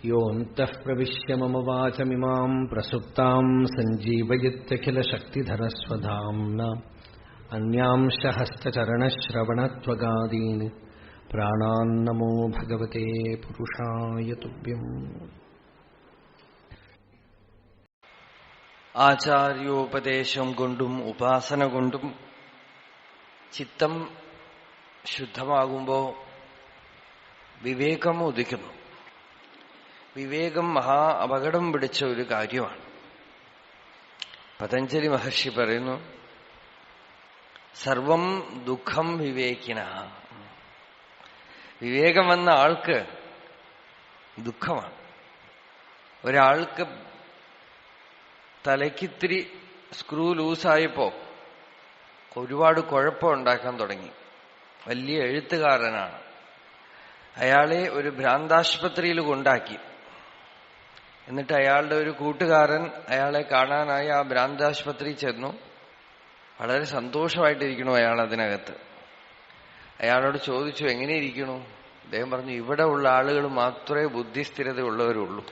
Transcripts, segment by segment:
യോऽന്തഃ പ്രവിശ്യ മമ വാചമിമാം പ്രസുപ്താം സഞ്ജീവയത്യഖിലശക്തിധരസ്വധാംന അന്യാംശ ഹസ്തചരണശ്രവണത്വഗാദീൻ പ്രാണാന്നമോ ഭഗവതേ പുരുഷായ തുഭ്യം. ആചാര്യോപദേശം കൊണ്ടും ഉപാസന കൊണ്ടും ചിത്തം ശുദ്ധമാകുമ്പോൾ വിവേകം ഉദിക്കുന്നു. വിവേകം മഹാ അപകടം പിടിച്ച ഒരു കാര്യമാണ്. പതഞ്ജലി മഹർഷി പറയുന്നു, സർവം ദുഃഖം വിവേകിന. വിവേകം വന്ന ആൾക്ക് ദുഃഖമാണ്. ഒരാൾക്ക് തലയ്ക്കിത്തിരി സ്ക്രൂ ലൂസായപ്പോ ഒരുപാട് കുഴപ്പം ഉണ്ടാക്കാൻ തുടങ്ങി. വലിയ എഴുത്തുകാരനാണ്. അയാളെ ഒരു ഭ്രാന്താശുപത്രിയിൽ കൊണ്ടാക്കി. എന്നിട്ട് അയാളുടെ ഒരു കൂട്ടുകാരൻ അയാളെ കാണാനായി ആ ഭ്രാന്താശുപത്രിയിൽ ചെന്നു. വളരെ സന്തോഷമായിട്ടിരിക്കണു അയാൾ അതിനകത്ത്. അയാളോട് ചോദിച്ചു, എങ്ങനെയിരിക്കണു? അദ്ദേഹം പറഞ്ഞു, ഇവിടെ ഉള്ള ആളുകൾ മാത്രമേ ബുദ്ധിസ്ഥിരതയുള്ളവരുള്ളൂ,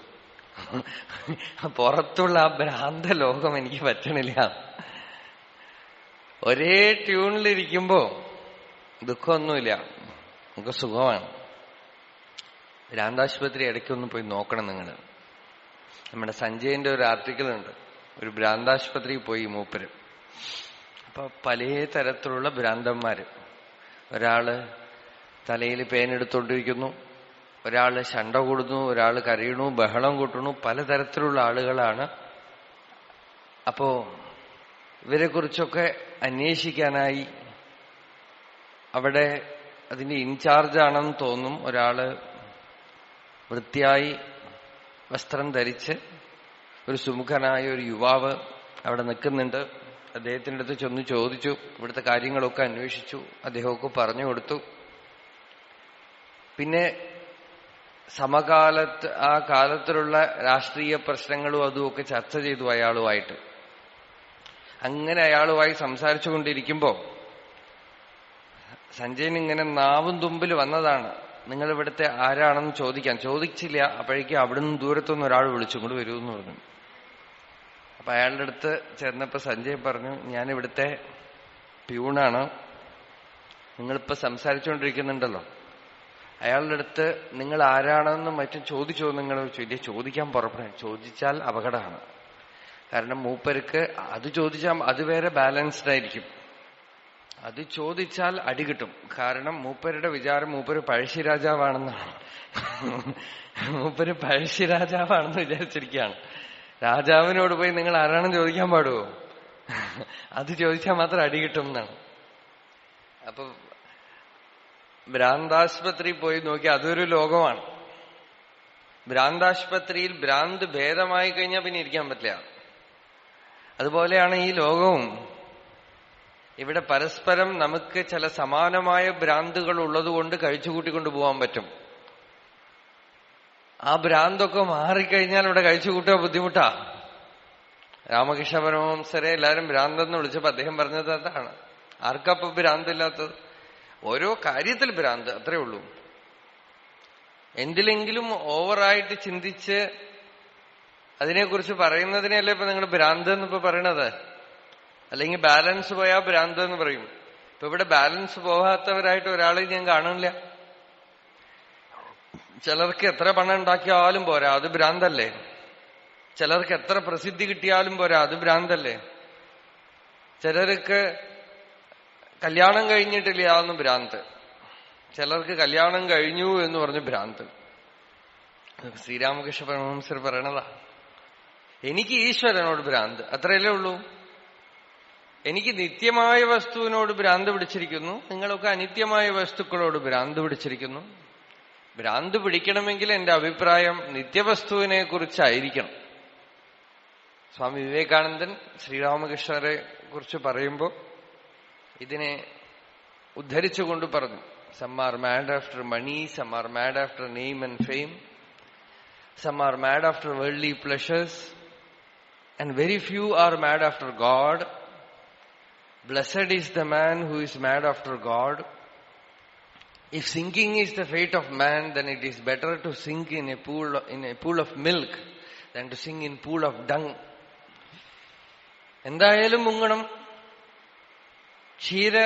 പുറത്തുള്ള ആ ഭ്രാന്ത ലോകം എനിക്ക് പറ്റണില്ല. ഒരേ ട്യൂണിലിരിക്കുമ്പോ ദുഃഖമൊന്നുമില്ല, നമുക്ക് സുഖമാണ്. ഭ്രാന്താശുപത്രി ഇടയ്ക്കൊന്ന് പോയി നോക്കണം നിങ്ങൾ. നമ്മുടെ സഞ്ജയന്റെ ഒരു ആർട്ടിക്കിൾ ഉണ്ട്. ഒരു ഭ്രാന്താശുപത്രിയിൽ പോയി മൂപ്പര്. അപ്പൊ പല തരത്തിലുള്ള ഭ്രാന്തന്മാര്. ഒരാള് തലയിൽ പേനെടുത്തോണ്ടിരിക്കുന്നു, ഒരാള് ശണ്ട കൂടുന്നു, ഒരാള് കരയണു, ബഹളം കൂട്ടണു, പലതരത്തിലുള്ള ആളുകളാണ്. അപ്പോ ഇവരെ കുറിച്ചൊക്കെ അന്വേഷിക്കാനായി അവിടെ അതിന്റെ ഇൻചാർജാണെന്ന് തോന്നും ഒരാള് വൃത്തിയായി വസ്ത്രം ധരിച്ച് ഒരു സുമുഖനായ ഒരു യുവാവ് അവിടെ നിൽക്കുന്നുണ്ട്. അദ്ദേഹത്തിൻ്റെ അടുത്ത് ചെന്ന് ചോദിച്ചു, ഇവിടുത്തെ കാര്യങ്ങളൊക്കെ അന്വേഷിച്ചു. അദ്ദേഹമൊക്കെ പറഞ്ഞു കൊടുത്തു. പിന്നെ സമകാലത്ത് ആ കാലത്തിലുള്ള രാഷ്ട്രീയ പ്രശ്നങ്ങളും അതുമൊക്കെ ചർച്ച ചെയ്തു അയാളുമായിട്ട്. അങ്ങനെ അയാളുമായി സംസാരിച്ചു കൊണ്ടിരിക്കുമ്പോ സഞ്ജയൻ ഇങ്ങനെ നാവും തുമ്പിൽ വന്നതാണ്, നിങ്ങൾ ഇവിടുത്തെ ആരാണെന്ന് ചോദിച്ചില്ല. അപ്പോഴേക്കും അവിടുന്ന് ദൂരത്തുനിന്ന് ഒരാൾ വിളിച്ചു, ഇങ്ങോട്ട് വരുമെന്ന് പറഞ്ഞു. അപ്പൊ അയാളുടെ അടുത്ത് ചെന്നപ്പോ സഞ്ജയ് പറഞ്ഞു, ഞാൻ ഇവിടുത്തെ പ്യൂണാണ്, നിങ്ങളിപ്പോ സംസാരിച്ചുകൊണ്ടിരിക്കുന്നുണ്ടല്ലോ. അയാളുടെ അടുത്ത് നിങ്ങൾ ആരാണെന്ന് മറ്റും ചോദിച്ചോ? നിങ്ങൾ ചോദിക്കാൻ പുറപ്പെടാൻ. ചോദിച്ചാൽ അപകടമാണ്. കാരണം മൂപ്പർക്ക് അത് ചോദിച്ചാൽ അത് വേറെ ബാലൻസ്ഡ് ആയിരിക്കും. അത് ചോദിച്ചാൽ അടി കിട്ടും. കാരണം മൂപ്പരുടെ വിചാരം മൂപ്പര് പഴശ്ശിരാജാവാണെന്നാണ്. മൂപ്പര് പഴശ്ശിരാജാവാണെന്ന് വിചാരിച്ചിരിക്കുകയാണ്. രാജാവിനോട് പോയി നിങ്ങൾ ആരാണെന്ന് ചോദിക്കാൻ പാടുമോ? അത് ചോദിച്ചാൽ മാത്രം അടി കിട്ടും എന്നാണ്. അപ്പൊ ഭ്രാന്താശുപത്രി പോയി നോക്കി, അതൊരു ലോകമാണ്. ഭ്രാന്താശുപത്രിയിൽ ഭ്രാന്ത് ഭേദമായി കഴിഞ്ഞാൽ പിന്നെ ഇരിക്കാൻ പറ്റില്ല. അതുപോലെയാണ് ഈ ലോകവും. ഇവിടെ പരസ്പരം നമുക്ക് ചില സമാനമായ ഭ്രാന്തുകൾ ഉള്ളതുകൊണ്ട് കഴിച്ചുകൂട്ടിക്കൊണ്ട് പോകാൻ പറ്റും. ആ ഭ്രാന്തൊക്കെ മാറിക്കഴിഞ്ഞാൽ ഇവിടെ കഴിച്ചുകൂട്ടുക ബുദ്ധിമുട്ടാ. രാമകൃഷ്ണ പരമഹംസരെ എല്ലാവരും ഭ്രാന്തെന്ന് വിളിച്ചപ്പോ അദ്ദേഹം പറഞ്ഞത് അതാണ്. ആർക്കപ്പോ ഭ്രാന്തില്ലാത്തത്? ഓരോ കാര്യത്തിൽ ഭ്രാന്ത്, അത്രേ ഉള്ളൂ. എന്തിലെങ്കിലും ഓവറായിട്ട് ചിന്തിച്ച് അതിനെക്കുറിച്ച് പറയുന്നതിനല്ലേ ഇപ്പൊ നിങ്ങൾ ഭ്രാന്ത് എന്നിപ്പോ പറയണത്. അല്ലെങ്കിൽ ബാലൻസ് പോയാൽ ഭ്രാന്ത് എന്ന് പറയും. ഇപ്പൊ ഇവിടെ ബാലൻസ് പോകാത്തവരായിട്ട് ഒരാളെ ഞാൻ കാണുന്നില്ല. ചിലർക്ക് എത്ര പണം ഉണ്ടാക്കിയാലും പോരാ, അത് ഭ്രാന്തല്ലേ. ചിലർക്ക് എത്ര പ്രസിദ്ധി കിട്ടിയാലും പോരാ, അത് ഭ്രാന്തല്ലേ. ചിലർക്ക് കല്യാണം കഴിഞ്ഞിട്ടില്ല എന്ന് ഭ്രാന്ത്, ചിലർക്ക് കല്യാണം കഴിഞ്ഞു എന്ന് പറഞ്ഞ് ഭ്രാന്ത്. ശ്രീരാമകൃഷ്ണ പരമഹംസർ പറയണതാ. എനിക്ക് ഈശ്വരനോട് ഭ്രാന്ത്, അത്രയല്ലേ ഉള്ളൂ. എനിക്ക് നിത്യമായ വസ്തുവിനോട് ഭ്രാന്ത് പിടിച്ചിരിക്കുന്നു, നിങ്ങളൊക്കെ അനിത്യമായ വസ്തുക്കളോട് ഭ്രാന്ത് പിടിച്ചിരിക്കുന്നു. ഭ്രാന്ത് പിടിക്കണമെങ്കിൽ എന്റെ അഭിപ്രായം നിത്യവസ്തുവിനെ കുറിച്ചായിരിക്കണം. സ്വാമി വിവേകാനന്ദൻ ശ്രീരാമകൃഷ്ണരെ കുറിച്ച് പറയുമ്പോൾ ഇതിനെ ഉദ്ധരിച്ചുകൊണ്ട് പറഞ്ഞു, some are mad after money, some are mad after name and fame, some are mad after worldly pleasures, and very few are mad after God. Blessed is the man who is mad after God. If sinking is the fate of man, then it is better to sink in a pool of milk than to sink in pool of dung. എന്തായാലും മുങ്ങണം. ക്ഷീര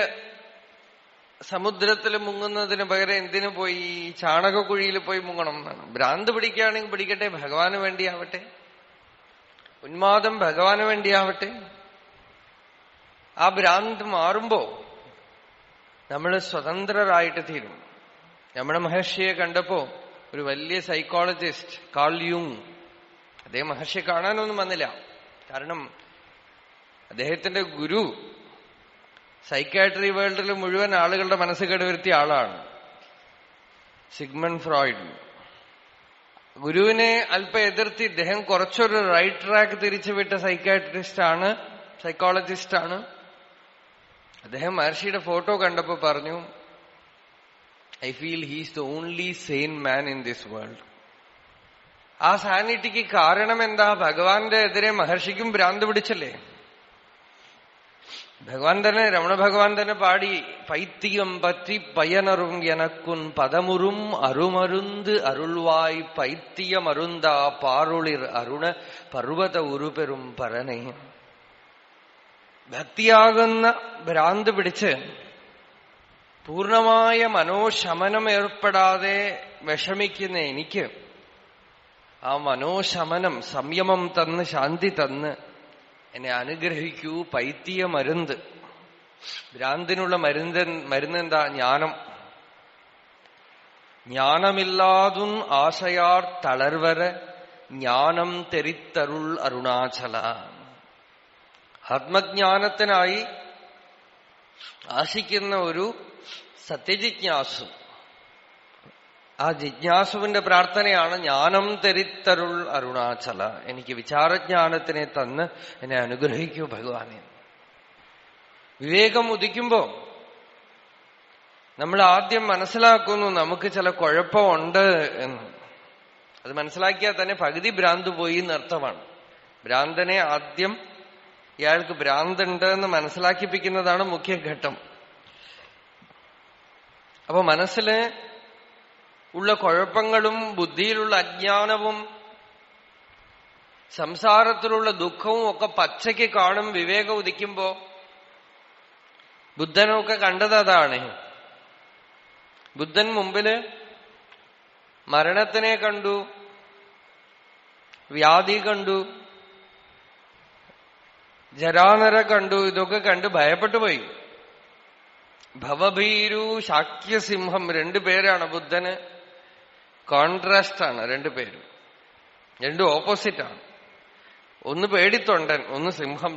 സമുദ്രത്തിൽ മുങ്ങുന്നതിന് പകരം എന്തിനു പോയി ചാണകക്കുഴിയിൽ പോയി മുങ്ങണം എന്നാണ്. ഭ്രാന്ത് പിടിക്കുകയാണെങ്കിൽ പിടിക്കട്ടെ, ഭഗവാന് വേണ്ടിയാവട്ടെ. ഉന്മാദം ഭഗവാന് വേണ്ടിയാവട്ടെ. ആ ഭ്രാന്ത് മാറുമ്പോ നമ്മൾ സ്വതന്ത്രരായിട്ട് തീരും. രമണ മഹർഷിയെ കണ്ടപ്പോ ഒരു വലിയ സൈക്കോളജിസ്റ്റ് കാൾ യൂങ്, അദ്ദേഹം മഹർഷിയെ കാണാനൊന്നും വന്നില്ല. കാരണം അദ്ദേഹത്തിന്റെ ഗുരു സൈക്കാട്രി വേൾഡിൽ മുഴുവൻ ആളുകളുടെ മനസ്സ് കേടുവരുത്തിയ ആളാണ് സിഗ്മണ്ട് ഫ്രോയിഡ്. ഗുരുവിനെ അല്പം എതിർത്തി ഇദ്ദേഹം കുറച്ചൊരു റൈറ്റ് ട്രാക്ക് തിരിച്ചുവിട്ട സൈക്കോളജിസ്റ്റാണ്. അദ്ദേഹം മഹർഷിയുടെ ഫോട്ടോ കണ്ടപ്പോ പറഞ്ഞു, I feel he's the only sane man in this world. ആ സാനിറ്റിക്ക് കാരണം എന്താ? ഭഗവാന്റെ എതിരെ മഹർഷിക്കും ഭ്രാന്ത് പിടിച്ചല്ലേ. ഭഗവാൻ തന്നെ, രമണ ഭഗവാൻ തന്നെ പാടി, പൈത്തിയം പറ്റി പയ്യനറും എനക്കുൻ പദമുറും അരുമരുന്ത് അരുൾവായ് പൈത്തിയം അരുന്താ പാറുളിർ അരുണ പർവ്വത ഉരുപെറും പരനേ. ഭക്തിയാകുന്ന ഭ്രാന്ത് പിടിച്ച് പൂർണമായ മനോശമനം ഏർപ്പെടാതെ വിഷമിക്കുന്ന എനിക്ക് ആ മനോശമനം, സംയമം തന്ന്, ശാന്തി തന്ന് എന്നെ അനുഗ്രഹിക്കൂ. പൈത്തിയ മരുന്ന്, ഭ്രാന്തിനുള്ള മരുന്നെന്താ? ജ്ഞാനം. ஞானமில்லாதுன் ஆசையார் தளர்வர ஞாനം തെരിത്തരുൾ അരുണാചല. ആത്മജ്ഞാനത്തിനായി ആശിക്കുന്ന ഒരു സത്യജിജ്ഞാസു, ആ ജിജ്ഞാസുവിന്റെ പ്രാർത്ഥനയാണ് ജ്ഞാനം തെരിത്തരുൾ അരുണാചല. എനിക്ക് വിചാരജ്ഞാനത്തിനെ തന്ന് എന്നെ അനുഗ്രഹിക്കൂ ഭഗവാനെ. വിവേകം ഉദിക്കുമ്പോ നമ്മൾ ആദ്യം മനസ്സിലാക്കുന്നു നമുക്ക് ചില കുഴപ്പമുണ്ട് എന്ന്. അത് മനസ്സിലാക്കിയാൽ തന്നെ പകുതി ഭ്രാന്ത് പോയി എന്നർത്ഥമാണ്. ഭ്രാന്തനെ ആദ്യം ഇയാൾക്ക് ഭ്രാന്തുണ്ട് എന്ന് മനസ്സിലാക്കിപ്പിക്കുന്നതാണ് മുഖ്യഘട്ടം. അപ്പൊ മനസ്സില് ഉള്ള കുഴപ്പങ്ങളും ബുദ്ധിയിലുള്ള അജ്ഞാനവും സംസാരത്തിലുള്ള ദുഃഖവും ഒക്കെ പച്ചയ്ക്ക് കാണും വിവേകം ഉദിക്കുമ്പോ. ബുദ്ധനൊക്കെ കണ്ടത് അതാണ്. ബുദ്ധൻ മുമ്പില് മരണത്തിനെ കണ്ടു, വ്യാധി കണ്ടു, ജരാനര കണ്ടു. ഇതൊക്കെ കണ്ട് ഭയപ്പെട്ടു പോയി. ഭവഭീരു ശാക്യസിംഹം, രണ്ടുപേരാണ് ബുദ്ധന്. കോൺട്രാസ്റ്റ് ആണ് രണ്ടുപേരും, രണ്ടും ഓപ്പോസിറ്റാണ്. ഒന്ന് പേടിത്തൊണ്ടൻ, ഒന്ന് സിംഹം.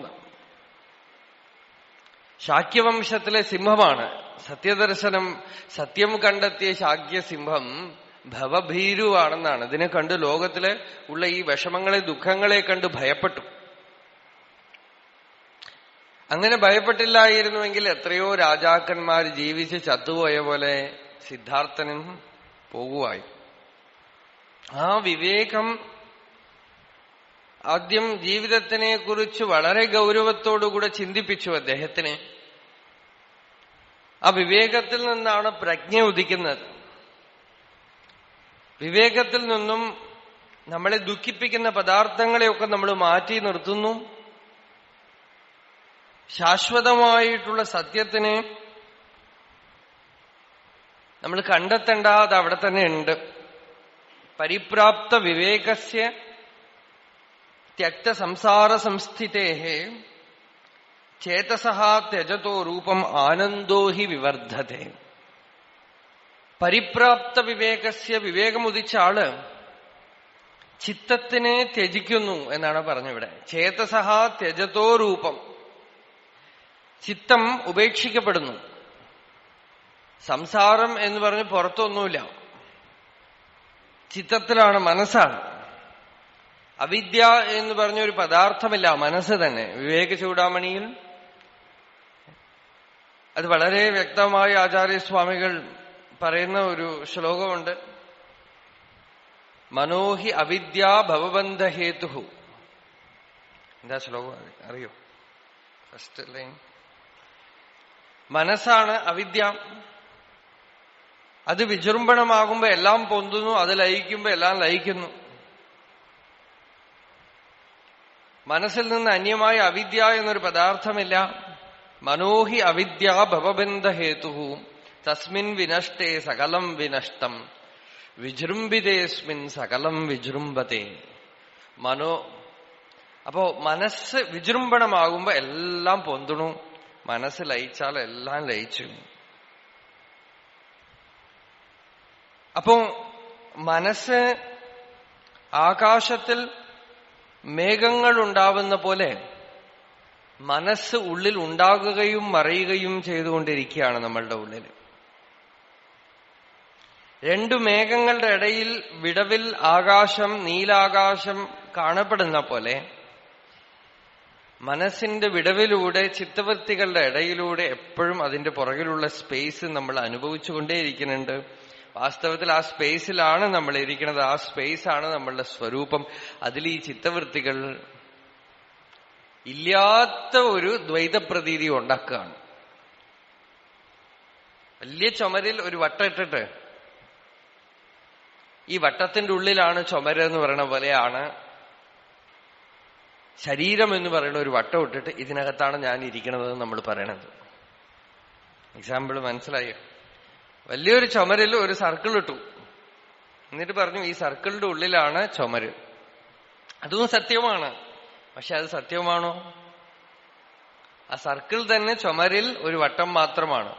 ശാക്യവംശത്തിലെ സിംഹമാണ് സത്യദർശനം, സത്യം കണ്ടെത്തിയ ശാക്യസിംഹം ഭവഭീരുവാണെന്നാണ്. ഇതിനെ കണ്ട് ലോകത്തിലെ ഉള്ള ഈ വിഷമങ്ങളെ, ദുഃഖങ്ങളെ കണ്ട് ഭയപ്പെട്ടു. അങ്ങനെ ഭയപ്പെട്ടില്ലായിരുന്നുവെങ്കിൽ എത്രയോ രാജാക്കന്മാർ ജീവിച്ച് ചത്തുപോയ പോലെ സിദ്ധാർത്ഥനും പോകുവായി. ആ വിവേകം ആദ്യം ജീവിതത്തിനെ കുറിച്ച് വളരെ ഗൗരവത്തോടുകൂടെ ചിന്തിപ്പിച്ചു അദ്ദേഹത്തിനെ. ആ വിവേകത്തിൽ നിന്നാണ് പ്രജ്ഞ ഉദിക്കുന്നത്. വിവേകത്തിൽ നിന്നും നമ്മളെ ദുഃഖിപ്പിക്കുന്ന പദാർത്ഥങ്ങളെയൊക്കെ നമ്മൾ മാറ്റി നിർത്തുന്നു. ശാശ്വതമായിട്ടുള്ള സത്യത്തിനെ നമ്മൾ കണ്ടെത്തേണ്ട, അത് അവിടെ തന്നെ ഉണ്ട്. പരിപ്രാപ്ത വിവേകസ്യ ത്യക്ത സംസാര സംസ്ഥിതേഹേ ചേതസഃ ത്യജതോ രൂപം ആനന്ദോ ഹി വിവർദ്ധതേ. പരിപ്രാപ്ത വിവേകസ്യ, വിവേകമുദിച്ച ആള് ചിത്തത്തിനെ ത്യജിക്കുന്നു എന്നാണ് പറഞ്ഞിവിടെ. ചേതസഃ ത്യജതോ രൂപം, ചിത്തം ഉപേക്ഷിക്കപ്പെടുന്നു. സംസാരം എന്ന് പറഞ്ഞ് പുറത്തൊന്നുമില്ല, ചിത്തത്തിലാണ്, മനസ്സാണ്. അവിദ്യ എന്ന് പറഞ്ഞൊരു പദാർത്ഥമില്ല, മനസ്സ് തന്നെ. വിവേക ചൂടാമണിയിൽ അത് വളരെ വ്യക്തമായി ആചാര്യസ്വാമികൾ പറയുന്ന ഒരു ശ്ലോകമുണ്ട്. മനോഹി അവിദ്യ ഭവബന്ധഹേതു. എന്താ ശ്ലോകം അറിയോ? First line. മനസ്സാണ് അവിദ്യ. അത് വിജൃംഭണമാകുമ്പോ എല്ലാം പൊന്തുന്നു, അത് ലയിക്കുമ്പോ എല്ലാം ലയിക്കുന്നു. മനസ്സിൽ നിന്ന് അന്യമായ അവിദ്യ എന്നൊരു പദാർത്ഥമില്ല. മനോഹി അവിദ്യ ഭവബന്ധഹേതു തസ്മിൻ വിനഷ്ടേ സകലം വിനഷ്ടം വിജൃംഭിതേസ്മിൻ സകലം വിജൃംഭത്തെ. അപ്പോ മനസ്സ് വിജൃംഭണമാകുമ്പോ എല്ലാം പൊന്തണു, മനസ്സ് ലയിച്ചാൽ എല്ലാം ലയിച്ചു. അപ്പോ മനസ്സ് ആകാശത്തിൽ മേഘങ്ങൾ ഉണ്ടാവുന്ന പോലെ മനസ്സ് ഉള്ളിൽ ഉണ്ടാകുകയും മറയുകയും ചെയ്തുകൊണ്ടിരിക്കുകയാണ് നമ്മളുടെ ഉള്ളിൽ. രണ്ടു മേഘങ്ങളുടെ ഇടയിൽ വിടവിൽ ആകാശം, നീലാകാശം കാണപ്പെടുന്ന പോലെ മനസ്സിന്റെ വിടവിലൂടെ, ചിത്തവൃത്തികളുടെ ഇടയിലൂടെ എപ്പോഴും അതിന്റെ പുറകിലുള്ള സ്പേസ് നമ്മൾ അനുഭവിച്ചുകൊണ്ടേയിരിക്കുന്നുണ്ട്. വാസ്തവത്തിൽ ആ സ്പേസിലാണ് നമ്മൾ ഇരിക്കുന്നത്, ആ സ്പേസാണ് നമ്മളുടെ സ്വരൂപം. അതിൽ ഈ ചിത്തവൃത്തികൾ ഇല്ലാത്ത ഒരു ദ്വൈതപ്രതീതി ഉണ്ടാക്കുകയാണ്. വലിയ ചുമരിൽ ഒരു വട്ടം ഇട്ടിട്ട് ഈ വട്ടത്തിന്റെ ഉള്ളിലാണ് ചുമര് എന്ന് പറയുന്ന പോലെയാണ് ശരീരം എന്ന് പറയുന്ന ഒരു വട്ടം ഇട്ടിട്ട് ഇതിനകത്താണ് ഞാൻ ഇരിക്കണത് നമ്മൾ പറയണത്. എക്സാമ്പിൾ മനസ്സിലായോ? വലിയൊരു ചുമരിൽ ഒരു സർക്കിൾ ഇട്ടു, എന്നിട്ട് പറഞ്ഞു ഈ സർക്കിളിന്റെ ഉള്ളിലാണ് ചുമര്. അതും സത്യമാണ്. പക്ഷെ അത് സത്യമാണോ? ആ സർക്കിൾ തന്നെ ചുമരിൽ ഒരു വട്ടം മാത്രമാണ്.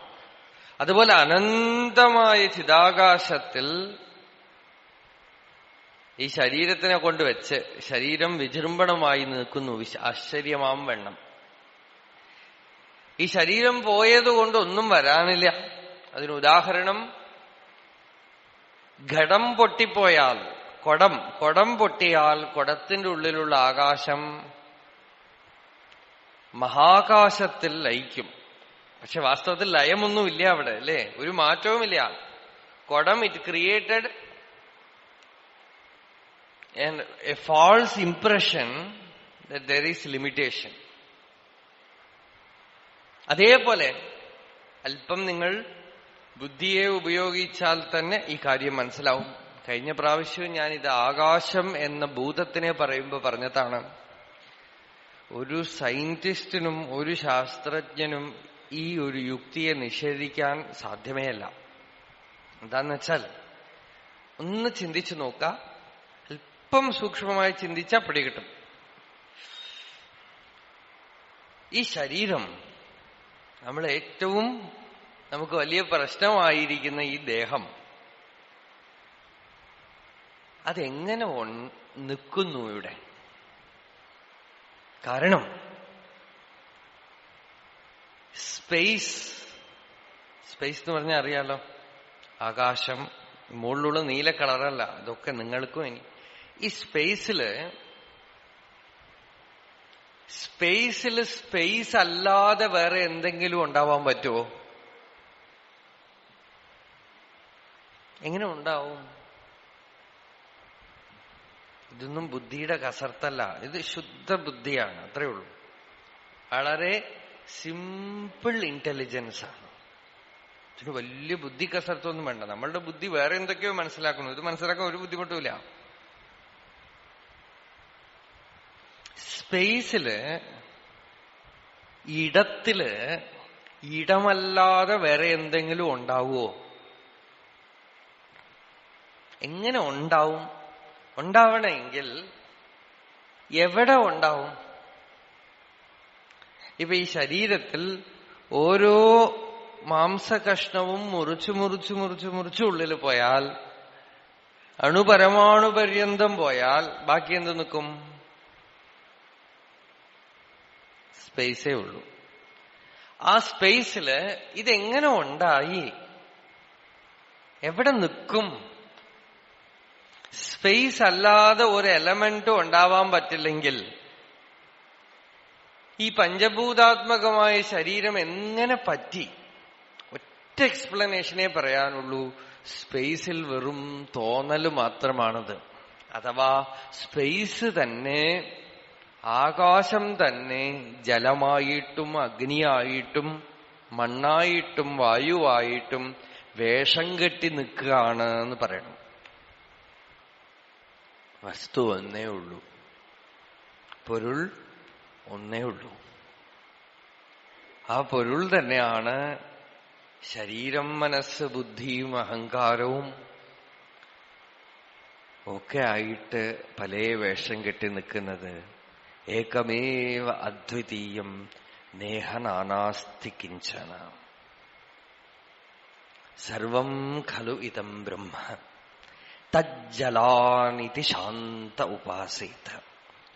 അതുപോലെ അനന്തമായ ചിദാകാശത്തിൽ ഈ ശരീരത്തിനെ കൊണ്ടുവച്ച് ശരീരം വിജൃംഭണമായി നിൽക്കുന്നു ആശ്ചര്യമാം വണ്ണം. ഈ ശരീരം പോയതുകൊണ്ട് ഒന്നും വരാനില്ല. അതിനുദാഹരണം, ഘടം പൊട്ടിപ്പോയാൽ, കുടം പൊട്ടിയാൽ കുടത്തിന്റെ ഉള്ളിലുള്ള ആകാശം മഹാകാശത്തിൽ ലയിക്കും. പക്ഷെ വാസ്തവത്തിൽ ലയമൊന്നുമില്ല അവിടെ, അല്ലേ? ഒരു മാറ്റവുമില്ല. കുടം it created a false impression that there is limitation. അതേപോലെ അല്പം നിങ്ങൾ ബുദ്ധിയെ ഉപയോഗിച്ചാൽ തന്നെ ഈ കാര്യം മനസ്സിലാവും. കഴിഞ്ഞ പ്രാവശ്യം ഞാനിത് ആകാശം എന്ന ഭൂതത്തിനെ പറയുമ്പോൾ പറഞ്ഞതാണ്, ഒരു സയന്റിസ്റ്റിനും ഒരു ശാസ്ത്രജ്ഞനും ഈ ഒരു യുക്തിയെ നിഷേധിക്കാൻ സാധ്യമേ അല്ല. എന്താന്ന് വെച്ചാൽ, ഒന്ന് ചിന്തിച്ചു നോക്കാം, അല്പം സൂക്ഷ്മമായി ചിന്തിച്ചാൽ പിടികിട്ടും. ഈ ശരീരം, നമ്മൾ ഏറ്റവും നമുക്ക് വലിയ പ്രശ്നമായിരിക്കുന്ന ഈ ദേഹം, അതെങ്ങനെ നിൽക്കുന്നു ഇവിടെ? കാരണം സ്പേസ് എന്ന് പറഞ്ഞാൽ അറിയാലോ, ആകാശം, മുകളിലുള്ള നീല കളറല്ല, അതൊക്കെ നിങ്ങൾക്കും ഇനി. ഈ സ്പേസില് സ്പേസ് അല്ലാതെ വേറെ എന്തെങ്കിലും ഉണ്ടാവാൻ പറ്റുമോ? എങ്ങനെ ഉണ്ടാവും? ഇതൊന്നും ബുദ്ധിയുടെ കസർത്തല്ല, ഇത് ശുദ്ധ ബുദ്ധിയാണ്, അത്രേ ഉള്ളൂ. വളരെ സിമ്പിൾ ഇന്റലിജൻസ് ആണ്. ഇതിന് വലിയ ബുദ്ധി കസർത്തൊന്നും വേണ്ട. നമ്മളുടെ ബുദ്ധി വേറെ എന്തൊക്കെയോ മനസ്സിലാക്കുന്നു, ഇത് മനസ്സിലാക്കാൻ ഒരു ബുദ്ധിമുട്ടുമില്ല. സ്പേസില്, ഇടത്തില് ഇടമല്ലാതെ വേറെ എന്തെങ്കിലും ഉണ്ടാവുമോ? എങ്ങനെ ഉണ്ടാവും? ഉണ്ടാവണമെങ്കിൽ എവിടെ ഉണ്ടാവും? ഇപ്പൊ ഈ ശരീരത്തിൽ ഓരോ മാംസകഷ്ണവും മുറിച്ചു ഉള്ളിൽ പോയാൽ, അണുപരമാണു പര്യന്തം പോയാൽ ബാക്കി എന്ത് നിൽക്കും? സ്പേസേ ഉള്ളൂ. ആ സ്പേസില് ഇതെങ്ങനെ ഉണ്ടായി? എവിടെ നിൽക്കും? സ്പേസ് അല്ലാതെ ഒരു എലമെന്റും ഉണ്ടാവാൻ പറ്റില്ലെങ്കിൽ ഈ പഞ്ചഭൂതാത്മകമായ ശരീരം എങ്ങനെ പറ്റി? ഒറ്റ എക്സ്പ്ലനേഷനേ പറയാനുള്ളൂ, സ്പേസിൽ വെറും തോന്നല് മാത്രമാണത്. അഥവാ സ്പേസ് തന്നെ, ആകാശം തന്നെ ജലമായിട്ടും അഗ്നിയായിട്ടും മണ്ണായിട്ടും വായുവായിട്ടും വേഷം കെട്ടി നിൽക്കുകയാണ് എന്ന് പറയണം. വസ്തു ഒന്നേ ഉള്ളൂ, പൊരുൾ ഒന്നേ ഉള്ളൂ. ആ പൊരുൾ തന്നെയാണ് ശരീരം, മനസ്സ്, ബുദ്ധിയും അഹങ്കാരവും ഒക്കെ ആയിട്ട് പല വേഷം കെട്ടി നിൽക്കുന്നത്. ഏകമേവ അദ്വിതീയം നേഹനാനാസ്തി കിഞ്ചന സർവം ഖലു ഇദം ബ്രഹ്മ തജ്ജലാനിതി ശാന്ത ഉപാസീത.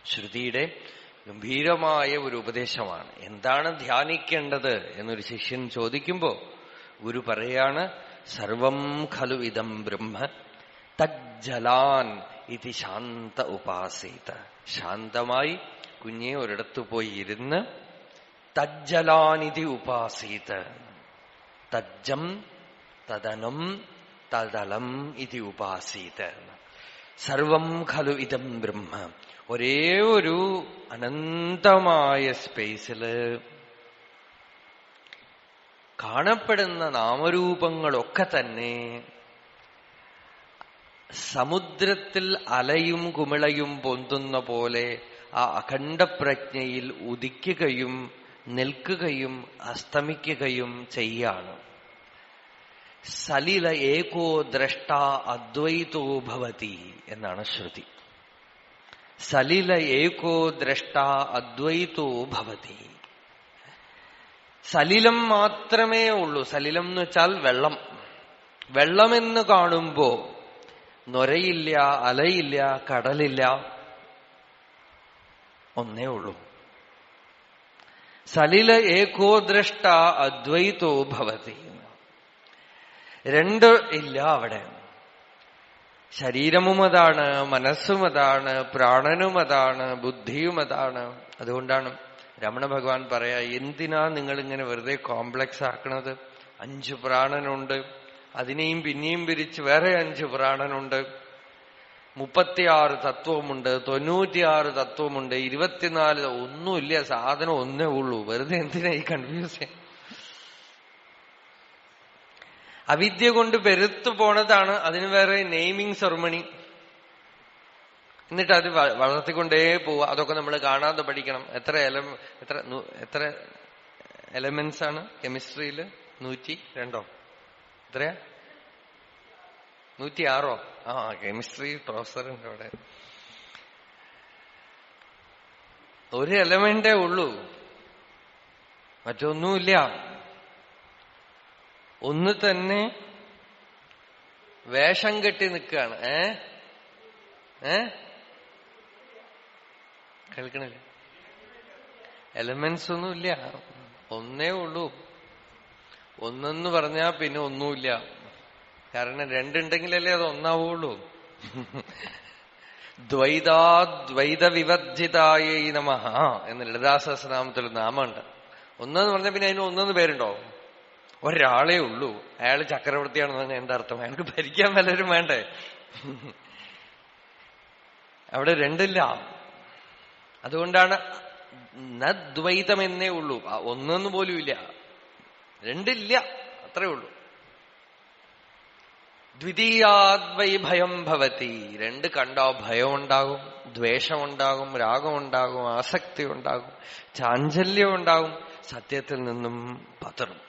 ശ്രുതിയുടെ ഗംഭീരമായ ഒരു ഉപദേശമാണ്. എന്താണ് ധ്യാനിക്കേണ്ടത് എന്നൊരു ശിഷ്യൻ ചോദിക്കുമ്പോ ഗുരു പറയാണ്, സർവം ഖലു ഇദം ബ്രഹ്മ തജ്ജലാൻ ഇതി ശാന്ത ഉപാസീത. ശാന്തമായി കുഞ്ഞെ ഒരിടത്ത് പോയി ഇരുന്ന് തജ്ജലാനിതി ഉപാസീത. തജ്ജം തദനം തദളം ഇതി ഉപാസീത. സർവം ഖലു ഇദം ബ്രഹ്മ. ഒരേ ഒരു അനന്തമായ സ്പേസില് കാണപ്പെടുന്ന നാമരൂപങ്ങളൊക്കെ തന്നെ സമുദ്രത്തിൽ അലയും കുമിളയും പൊന്തുന്ന പോലെ ആ അഖണ്ഡപ്രജ്ഞയിൽ ഉദിക്കുകയും നിൽക്കുകയും അസ്തമിക്കുകയും ചെയ്യാണ്. സലില ഏകോ ദ്രഷ്ട അദ്വൈതോ ഭവതി എന്നാണ് ശ്രുതി. സലില ഏകോ ദ്രഷ്ട അദ്വൈതോ ഭവതി. സലിലം മാത്രമേ ഉള്ളൂ. സലിലം എന്ന് വെച്ചാൽ വെള്ളം. വെള്ളമെന്ന് കാണുമ്പോ നൊരയില്ല, അലയില്ല, കടലില്ല, ഒന്നേ ഉള്ളൂ. സലില ഏകോ ദ്രഷ്ട അദ്വൈതോ ഭവതി. രണ്ട് ഇല്ല അവിടെ. ശരീരവും അതാണ്, മനസ്സും അതാണ്, പ്രാണനും അതാണ്, ബുദ്ധിയും അതാണ്. അതുകൊണ്ടാണ് രമണ ഭഗവാൻ പറയാ, എന്തിനാ നിങ്ങളിങ്ങനെ വെറുതെ കോംപ്ലക്സ് ആക്കണത്? 5 പ്രാണനുണ്ട്, അതിനെയും പിന്നെയും പിരിച്ച് വേറെ 5 പ്രാണനുണ്ട്, 36 തത്വമുണ്ട്, 96 തത്വമുണ്ട്, 24 ഒന്നുമില്ല, സാധനം ഒന്നേ ഉള്ളൂ. വെറുതെ എന്തിനാ ഈ കൺഫ്യൂസ് ചെയ്യാൻ? അവിദ്യ കൊണ്ട് പെരുത്തു പോണതാണ്. അതിന് വേറെ നെയിമിങ് സെറമണി, എന്നിട്ട് അത് വളർത്തിക്കൊണ്ടേ പോവുക. അതൊക്കെ നമ്മൾ കാണാതെ പഠിക്കണം. എത്ര എലമെന്റ്സ് ആണ് കെമിസ്ട്രിയിൽ? 102 എത്രയാ? 106 ആ കെമിസ്ട്രി പ്രൊഫസറുണ്ട് അവിടെ. ഒരു എലമെന്റേ ഉള്ളൂ, മറ്റൊന്നുമില്ല. ഒന്ന് തന്നെ വേഷം കെട്ടി നിൽക്കുകയാണ്. കേൾക്കണില്ല? എലമെന്റ്സ് ഒന്നുമില്ല, ഒന്നേ ഉള്ളൂ. ഒന്നെന്ന് പറഞ്ഞാ പിന്നെ ഒന്നുമില്ല. കാരണം രണ്ടുണ്ടെങ്കിലല്ലേ അത് ഒന്നാവുള്ളൂ. ദ്വൈതാദ്വൈത വിവർജിതായ നമഃ എന്ന് ലളിതാ സഹസ്രനാമത്തിൽ നാമമുണ്ട്. ഒന്നെന്ന് പറഞ്ഞാൽ പിന്നെ അതിന് ഒന്നെന്ന് പേരുണ്ടോ? ഒരാളേ ഉള്ളൂ. അയാൾ ചക്രവർത്തിയാണെന്ന് പറഞ്ഞാൽ എന്താ അർത്ഥം? അയാൾക്ക് ഭരിക്കാൻ വല്ലവരും വേണ്ടേ? അവിടെ രണ്ടില്ല. അതുകൊണ്ടാണ് നദ്വൈതമെന്നേ ഉള്ളൂ. ഒന്നെന്ന് പോലും ഇല്ല, രണ്ടില്ല, അത്രേ ഉള്ളൂ. ദ്വിതീയാദ്വൈ ഭയം ഭവതി. രണ്ട് കണ്ടോ ഭയം ഉണ്ടാകും, ദ്വേഷമുണ്ടാകും, രാഗമുണ്ടാകും, ആസക്തി ഉണ്ടാകും, ചാഞ്ചല്യം ഉണ്ടാകും, സത്യത്തിൽ നിന്നും പതറും.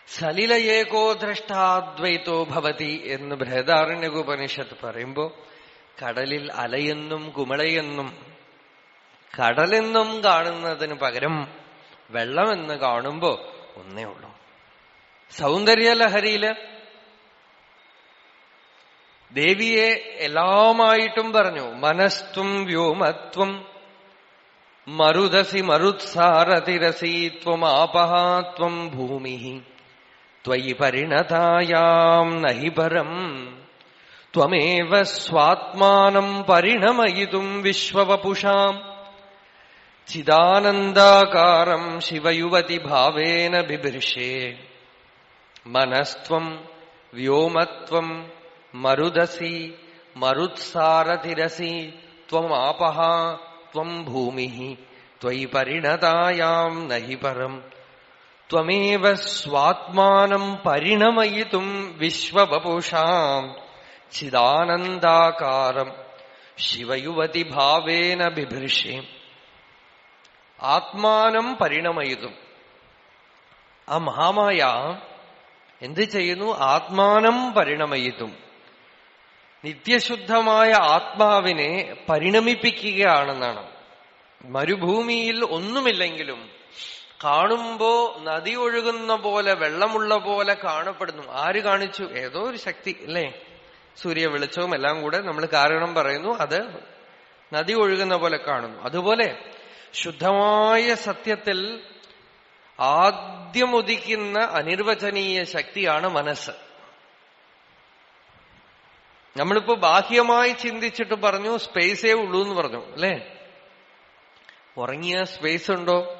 സലില ഏകോ ദ്രഷ്ടാദ്വൈതോ ഭവതി എന്ന് ബൃഹദാരണ്യകോപനിഷത്ത് പറയുമ്പോ കടലിൽ അലയെന്നും കുമിളയെന്നും കടലെന്നും കാണുന്നതിന് പകരം വെള്ളമെന്ന് കാണുമ്പോ ഒന്നേ ഉള്ളൂ. സൗന്ദര്യലഹരിയില് ദേവിയെ എല്ലാമായിട്ടും പറഞ്ഞു. മനസ്ത്വം വ്യോമത്വം മരുദസി മരുത്സാരതിരസി ത്വമാപഹാത്വം ഭൂമി ത്വയി പരിണതായാം നഹി പരം ത്വമേവ സ്വാത്മാനം പരിണമയിതും വിശ്വവപുഷാം ചിദാനന്ദാകാരം ശിവയുവതി ഭാവേന ബിഭൃശേ. മനസ്ത്വം വ്യോമത്വം മരുദസി മരുത്സാരതിരസി ത്വമാപഹ ത്വം ഭൂമി ത്വയി പരിണതായാം നഹി പരം ത്വമേവ സ്വാത്മാനം പരിണമയിതും വിശ്വവപുഷാം ചിദാനന്ദാകാരം ശിവയുവതി ഭാവേന ബിഭൃഷേ. ആത്മാനം പരിണമയിതും. ആ മഹാമായ എന്ത് ചെയ്യുന്നു? ആത്മാനം പരിണമയിതും. നിത്യശുദ്ധമായ ആത്മാവിനെ പരിണമിപ്പിക്കുകയാണെന്നാണ്. മരുഭൂമിയിൽ ഒന്നുമില്ലെങ്കിലും കാണുമ്പോ നദി ഒഴുകുന്ന പോലെ, വെള്ളമുള്ള പോലെ കാണപ്പെടുന്നു. ആര് കാണിച്ചു? ഏതോ ഒരു ശക്തി അല്ലേ? സൂര്യ വെളിച്ചവും എല്ലാം കൂടെ നമ്മൾ കാരണം പറയുന്നു, അത് നദി ഒഴുകുന്ന പോലെ കാണുന്നു. അതുപോലെ ശുദ്ധമായ സത്യത്തിൽ ആദ്യം ഉദിക്കുന്ന അനിർവചനീയ ശക്തിയാണ് മനസ്സ്. നമ്മളിപ്പോ ബാഹ്യമായി ചിന്തിച്ചിട്ട് പറഞ്ഞു സ്പേസേ ഉള്ളൂ എന്ന് പറഞ്ഞു അല്ലേ? ഉറങ്ങിയ സ്പേസ് ഉണ്ടോ?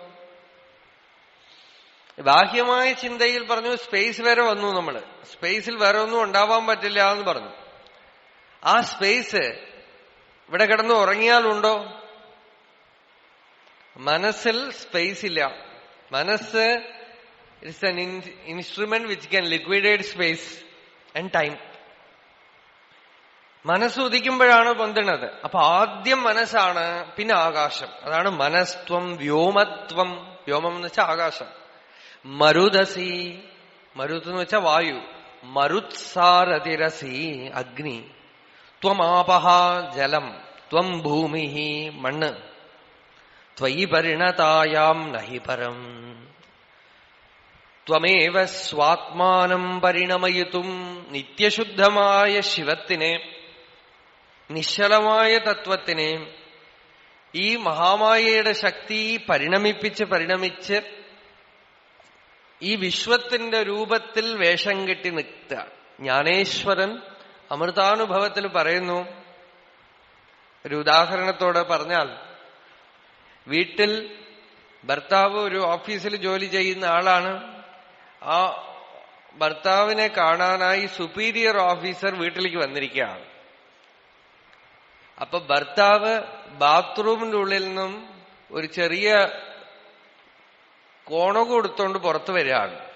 ബാഹ്യമായ ചിന്തയിൽ പറഞ്ഞു സ്പേസ് വരെ വന്നു. നമ്മള് സ്പേസിൽ വേറെ ഒന്നും ഉണ്ടാവാൻ പറ്റില്ല എന്ന് പറഞ്ഞു. ആ സ്പേസ് ഇവിടെ കിടന്ന് ഉറങ്ങിയാലുണ്ടോ? മനസ്സിൽ സ്പേസ് ഇല്ല. മനസ്സ് it's an instrument which can liquidate space and time. മനസ്സ് ഉദിക്കുമ്പോഴാണ് പൊന്തണത്. അപ്പൊ ആദ്യം മനസ്സാണ്, പിന്നെ ആകാശം. അതാണ് മനസ്ത്വം വ്യോമത്വം. വ്യോമം എന്ന് വെച്ചാൽ ആകാശം. മരുദസി, മരുത് എന്ന് വെച്ചാൽ വായു. മരുത്സാരതിരസി അഗ്നി. ത്വമാപഹ ജലം. ത്വം ഭൂമി മണ്ണ്. ത്വയി പരിണതായാം നഹി പരം. ത്വമേവ സ്വാത്മാനം പരിണമയിതും. നിത്യശുദ്ധമായ ശിവത്തിനെ, നിശ്ചലമായ തത്വത്തിനെ ഈ മഹാമായയുടെ ശക്തി പരിണമിച്ച് ഈ വിശ്വത്തിന്റെ രൂപത്തിൽ വേഷം കെട്ടി നിൽക്കുക. ജ്ഞാനേശ്വരൻ അമൃതാനുഭവത്തിൽ പറയുന്നു. ഒരു ഉദാഹരണത്തോടെ പറഞ്ഞാൽ, വീട്ടിൽ ഭർത്താവ് ഒരു ഓഫീസിൽ ജോലി ചെയ്യുന്ന ആളാണ്. ആ ഭർത്താവിനെ കാണാനായി സുപ്പീരിയർ ഓഫീസർ വീട്ടിലേക്ക് വന്നിരിക്കുകയാണ്. അപ്പൊ ഭർത്താവ് ബാത്റൂമിന്റെ ഉള്ളിൽ നിന്നും ഒരു ചെറിയ കോണകം എടുത്തോണ്ട് പുറത്തു വരികയാണ്.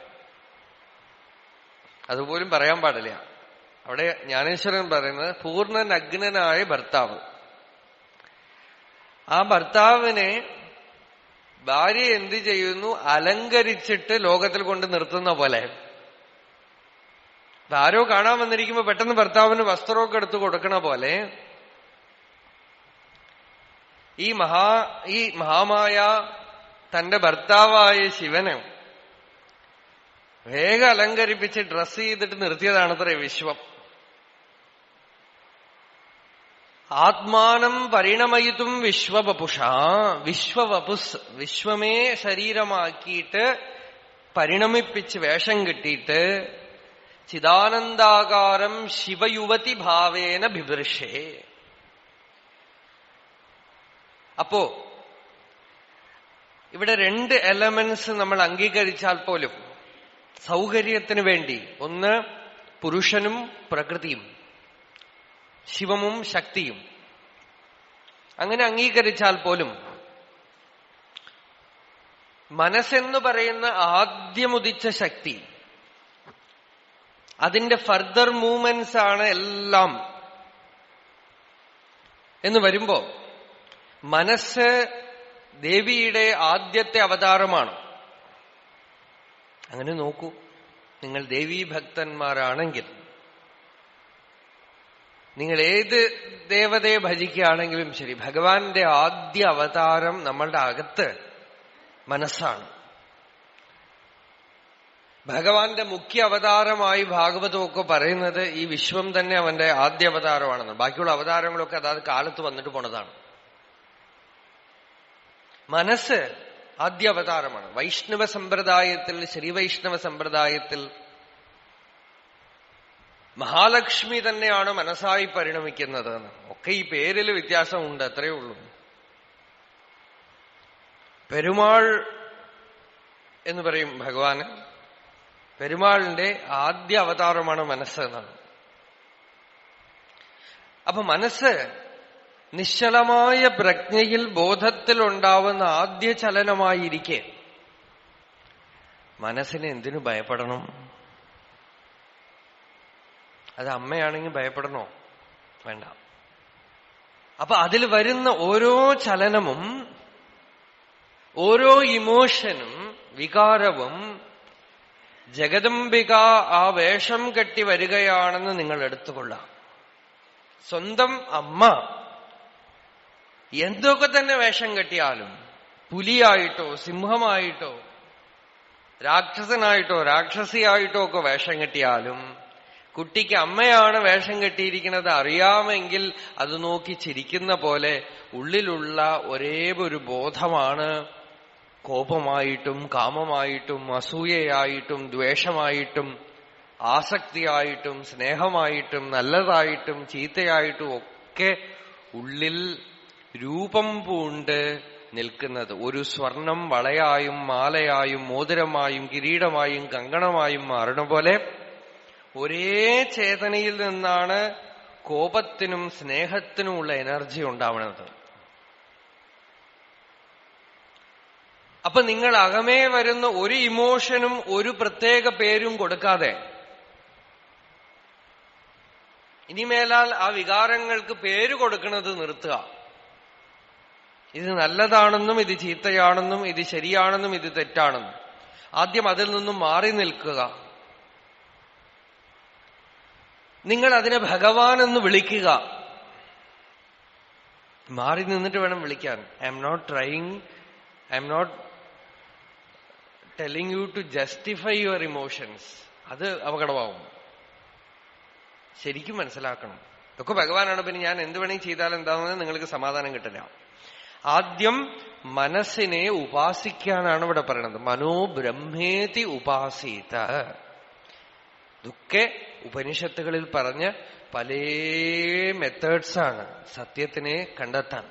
അതുപോലും പറയാൻ പാടില്ല. അവിടെ ജ്ഞാനേശ്വരൻ പറയുന്നത് പൂർണ്ണ നഗ്നനായ ഭർത്താവ്. ആ ഭർത്താവിനെ ഭാര്യ എന്ത് ചെയ്യുന്നു? അലങ്കരിച്ചിട്ട് ലോകത്തിൽ കൊണ്ട് നിർത്തുന്ന പോലെ. ആരോ കാണാൻ വന്നിരിക്കുമ്പോ പെട്ടെന്ന് ഭർത്താവിന് വസ്ത്രമൊക്കെ എടുത്തു കൊടുക്കണ പോലെ ഈ മഹാമായ തന്റെ ഭർത്താവായ ശിവനെ വേഗം അലങ്കരിപ്പിച്ച് ഡ്രസ് ചെയ്തിട്ട് നിർത്തിയതാണത്രേ വിശ്വം. ആത്മാനം പരിണമയിതും വിശ്വവപുഷ. വിശ്വവപുസ്, വിശ്വമേ ശരീരമാക്കിയിട്ട് പരിണമിപ്പിച്ച് വേഷം കെട്ടിയിട്ട് ചിദാനന്ദാകാരം ശിവയുവതി ഭാവേന ബിഭൃഷേ. അപ്പോ ഇവിടെ രണ്ട് എലമെന്റ്സ് നമ്മൾ അംഗീകരിച്ചാൽ പോലും സൗകര്യത്തിന് വേണ്ടി, ഒന്ന് പുരുഷനും പ്രകൃതിയും, ശിവമും ശക്തിയും, അങ്ങനെ അംഗീകരിച്ചാൽ പോലും മനസ്സെന്ന് പറയുന്ന ആദ്യമുദിച്ച ശക്തി, അതിന്റെ ഫർദർ മൂവ്മെന്റ്സ് ആണ് എല്ലാം എന്ന് വരുമ്പോ മനസ്സ് ദേവിയുടെ ആദ്യത്തെ അവതാരമാണ്. അങ്ങനെ നോക്കൂ, നിങ്ങൾ ദേവീഭക്തന്മാരാണെങ്കിൽ, നിങ്ങൾ ഏത് ദേവതയെ ഭജിക്കുകയാണെങ്കിലും ശരി, ഭഗവാന്റെ ആദ്യ അവതാരം നമ്മളുടെ അകത്ത് മനസ്സാണ്. ഭഗവാന്റെ മുഖ്യ അവതാരമായി ഭാഗവതമൊക്കെ പറയുന്നത് ഈ വിശ്വം തന്നെ അവന്റെ ആദ്യ അവതാരമാണെന്ന്. ബാക്കിയുള്ള അവതാരങ്ങളൊക്കെ അതാത് കാലത്ത് വന്നിട്ട് പോണതാണ്. മനസ്സ് ആദ്യ അവതാരമാണ്. വൈഷ്ണവ സമ്പ്രദായത്തിൽ, ശ്രീവൈഷ്ണവ സമ്പ്രദായത്തിൽ മഹാലക്ഷ്മി തന്നെയാണ് മനസ്സായി പരിണമിക്കുന്നത്. ഒക്കെ ഈ പേരിൽ വ്യത്യാസമുണ്ട്, അത്രയേ ഉള്ളൂ. പെരുമാൾ എന്ന് പറയും ഭഗവാന്. പെരുമാളിന്റെ ആദ്യ അവതാരമാണ് മനസ്സ് എന്നാണ്. അപ്പൊ മനസ്സ് നിശ്ചലമായ പ്രജ്ഞയിൽ ബോധത്തിലുണ്ടാവുന്ന ആദ്യ ചലനമായിരിക്കെ മനസ്സിനെ എന്തിനു ഭയപ്പെടണം? അത് അമ്മയാണെങ്കിൽ ഭയപ്പെടണോ? വേണ്ട. അപ്പൊ അതിൽ വരുന്ന ഓരോ ചലനവും, ഓരോ ഇമോഷനും, വികാരവും ജഗദംബിക ആ വേഷം കെട്ടി വരികയാണെന്ന് നിങ്ങൾ എടുത്തുകൊള്ളാം. സ്വന്തം അമ്മ എന്തൊക്കെ തന്നെ വേഷം കെട്ടിയാലും, പുലിയായിട്ടോ സിംഹമായിട്ടോ രാക്ഷസനായിട്ടോ രാക്ഷസിയായിട്ടോ ഒക്കെ വേഷം കെട്ടിയാലും, കുട്ടിക്ക് അമ്മയാണ് വേഷം കെട്ടിയിരിക്കുന്നത് അറിയാമെങ്കിൽ അത് നോക്കി ചിരിക്കുന്ന പോലെ ഉള്ളിലുള്ള ഒരേ ഒരു ബോധമാണ് കോപമായിട്ടും കാമമായിട്ടും അസൂയയായിട്ടും ദ്വേഷമായിട്ടും ആസക്തിയായിട്ടും സ്നേഹമായിട്ടും നല്ലതായിട്ടും ചീത്തയായിട്ടും ഒക്കെ ഉള്ളിൽ രൂപം പൂണ്ട് നിൽക്കുന്നത്. ഒരു സ്വർണം വളയായും മാലയായും മോതിരമായും കിരീടമായും കങ്കണമായും മാറണ പോലെ ഒരേ ചേതനയിൽ നിന്നാണ് കോപത്തിനും സ്നേഹത്തിനുമുള്ള എനർജി ഉണ്ടാവുന്നത്. അപ്പൊ നിങ്ങൾ അകമേ വരുന്ന ഒരു ഇമോഷനും ഒരു പ്രത്യേക പേരും കൊടുക്കാതെ, ഇനിമേലാൽ ആ വികാരങ്ങൾക്ക് പേര് കൊടുക്കുന്നത് നിർത്തുക. ഇത് നല്ലതാണെന്നും ഇത് ചീത്തയാണെന്നും ഇത് ശരിയാണെന്നും ഇത് തെറ്റാണെന്നും ആദ്യം അതിൽ നിന്നും മാറി നിൽക്കുക. നിങ്ങൾ അതിനെ ഭഗവാൻ എന്ന് വിളിക്കുക. മാറി നിന്നിട്ട് വേണം വിളിക്കാൻ. I am not telling you to justify your emotions. അത് അപകടമാവും. ശരിക്കും മനസ്സിലാക്കണം, ഇതൊക്കെ ഭഗവാനാണ്, പിന്നെ ഞാൻ എന്ത് വേണമെങ്കിൽ ചെയ്താൽ എന്താണെന്ന് നിങ്ങൾക്ക് സമാധാനം കിട്ടില്ല. ആദ്യം മനസ്സിനെ ഉപാസിക്കാനാണ് ഇവിടെ പറയുന്നത്. മനോ ബ്രഹ്മേതി ഉപാസീത. ഇതൊക്കെ ഉപനിഷത്തുകളിൽ പറഞ്ഞ പല മെത്തേഡ്സാണ് സത്യത്തിനെ കണ്ടെത്താൻ.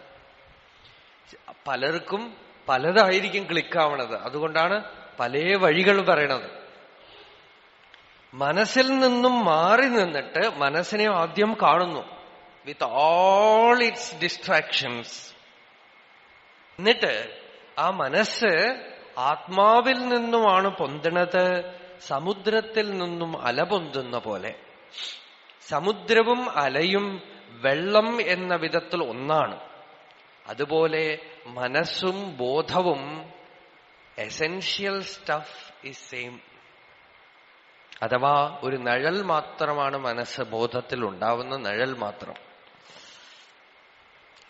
പലർക്കും പലതായിരിക്കും ക്ലിക്കാവണത്. അതുകൊണ്ടാണ് പല വഴികൾ പറയണത്. മനസ്സിൽ നിന്നും മാറി നിന്നിട്ട് മനസ്സിനെ ആദ്യം കാണുന്നു വിത്ത് ഓൾ ഇറ്റ്സ് ഡിസ്ട്രാക്ഷൻസ്. എന്നിട്ട് ആ മനസ്സ് ആത്മാവിൽ നിന്നുമാണ് പൊന്തണത്, സമുദ്രത്തിൽ നിന്നും അല പൊന്തുന്ന പോലെ. സമുദ്രവും അലയും വെള്ളം എന്ന വിധത്തിൽ ഒന്നാണ്. അതുപോലെ മനസ്സും ബോധവും എസെൻഷ്യൽ സ്റ്റഫ് ഈസ് സെയിം. അഥവാ ഒരു നിഴൽ മാത്രമാണ് മനസ്സ്, ബോധത്തിൽ ഉണ്ടാവുന്ന നിഴൽ മാത്രം.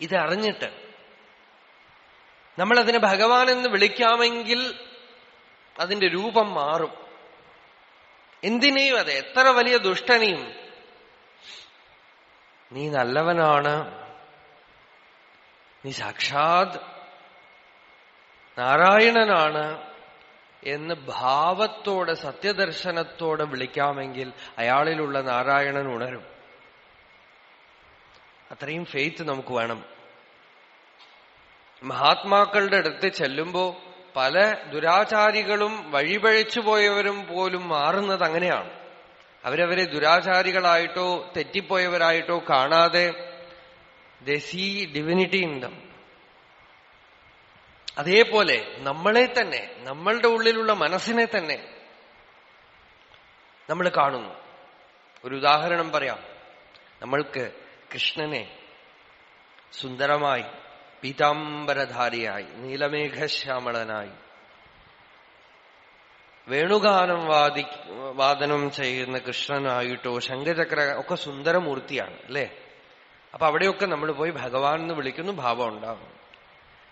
ഇതറിഞ്ഞിട്ട് നമ്മളതിനെ ഭഗവാൻ എന്ന് വിളിക്കാമെങ്കിൽ അതിന്റെ രൂപം മാറും. എന്തിനേയും അതെ, എത്ര വലിയ ദുഷ്ടനെയും നീ നല്ലവനാണ്, നീ സാക്ഷാത് നാരായണനാണ് എന്ന് ഭാവത്തോടെ സത്യദർശനത്തോടെ വിളിക്കാമെങ്കിൽ അയാളിലുള്ള നാരായണൻ ഉണരും. അത്രയും ഫെയ്ത്ത് നമുക്ക് വേണം. മഹാത്മാക്കളുടെ അടുത്ത് ചെല്ലുമ്പോ പല ദുരാചാരികളും വഴിപഴിച്ചു പോയവരും പോലും മാറുന്നത് അങ്ങനെയാണ്. അവരവരെ ദുരാചാരികളായിട്ടോ തെറ്റിപ്പോയവരായിട്ടോ കാണാതെ they see divinity in them. അതേപോലെ നമ്മളെ തന്നെ, നമ്മളുടെ ഉള്ളിലുള്ള മനസ്സിനെ തന്നെ നമ്മൾ കാണുന്നു. ഒരു ഉദാഹരണം പറയാം. നമ്മൾക്ക് കൃഷ്ണനെ സുന്ദരമായി പീതാംബരധാരിയായി നീലമേഘശ്യാമളനായി വേണുഗാനം വാദനം ചെയ്യുന്ന കൃഷ്ണനായിട്ടോ ശംഖചക്ര ഒക്കെ സുന്ദരമൂർത്തിയാണ് അല്ലേ? അപ്പൊ അവിടെയൊക്കെ നമ്മൾ പോയി ഭഗവാൻ എന്ന് വിളിക്കുന്നു, ഭാവം ഉണ്ടാകും.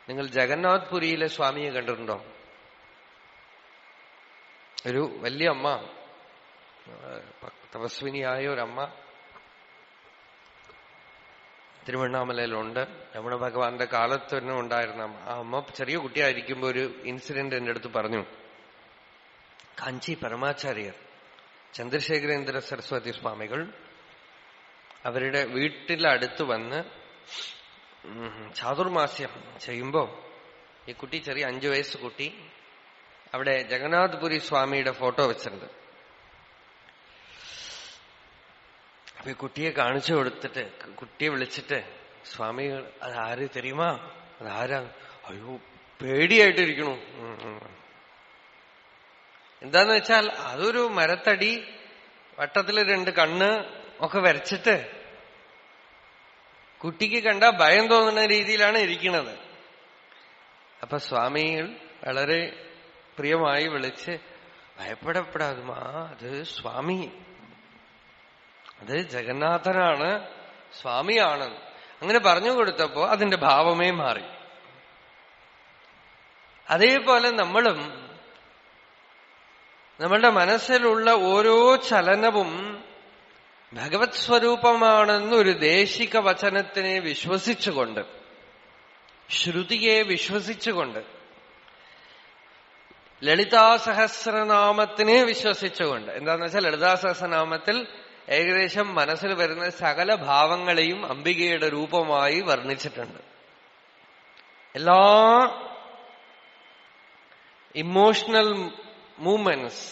നിങ്ങൾ ജഗന്നാഥ് പുരിയിലെ സ്വാമിയെ കണ്ടിട്ടുണ്ടോ? ഒരു വലിയ അമ്മ, തപസ്വിനിയായ ഒരമ്മ തിരുവണ്ണാമലയിലുണ്ട്. രമണ ഭഗവാന്റെ കാലത്ത് തന്നെ ഉണ്ടായിരുന്ന അമ്മ. ആ അമ്മ ചെറിയ കുട്ടിയായിരിക്കുമ്പോ ഒരു ഇൻസിഡന്റ് എന്റെ അടുത്ത് പറഞ്ഞു. കാഞ്ചി പരമാചാര്യർ ചന്ദ്രശേഖരേന്ദ്ര സരസ്വതി സ്വാമികൾ അവരുടെ വീട്ടിലടുത്ത് വന്ന് ചാതുർമാസ്യം ചെയ്യുമ്പോ ഈ കുട്ടി, ചെറിയ 5 വയസ്സ് കുട്ടി, അവിടെ ജഗന്നാഥപുരി സ്വാമിയുടെ ഫോട്ടോ വെച്ചിട്ടുണ്ട്. അപ്പൊ ഈ കുട്ടിയെ കാണിച്ചു കൊടുത്തിട്ട് കുട്ടിയെ വിളിച്ചിട്ട് സ്വാമികൾ അതാര് തെരിയുമാ, അതാരാ? അയ്യോ പേടിയായിട്ടിരിക്കണു. എന്താന്ന് വെച്ചാൽ അതൊരു മരത്തടി വട്ടത്തില് 2 കണ്ണ് ഒക്കെ വരച്ചിട്ട് കുട്ടിക്ക് കണ്ട ഭയം തോന്നുന്ന രീതിയിലാണ് ഇരിക്കുന്നത്. അപ്പൊ സ്വാമികൾ വളരെ പ്രിയമായി വിളിച്ച്, ഭയപ്പെടപ്പെടാതുമാ, അത് സ്വാമി, അത് ജഗന്നാഥനാണ്, സ്വാമിയാണ് അങ്ങനെ പറഞ്ഞു കൊടുത്തപ്പോ അതിന്റെ ഭാവമേ മാറി. അതേപോലെ നമ്മളും നമ്മളുടെ മനസ്സിലുള്ള ഓരോ ചലനവും ഭഗവത് സ്വരൂപമാണെന്നൊരു ദേശിക വചനത്തിനെ വിശ്വസിച്ചുകൊണ്ട്, ശ്രുതിയെ വിശ്വസിച്ചുകൊണ്ട്, ലളിതാ സഹസ്രനാമത്തിനെ വിശ്വസിച്ചുകൊണ്ട്, എന്താന്ന് വെച്ചാൽ ലളിതാ സഹസ്രനാമത്തിൽ ഏകദേശം മനസ്സിൽ വരുന്ന സകല ഭാവങ്ങളെയും അംബികയുടെ രൂപമായി വർണ്ണിച്ചിട്ടുണ്ട്. എല്ലാ ഇമോഷണൽ മൂവ്മെന്റ്സ്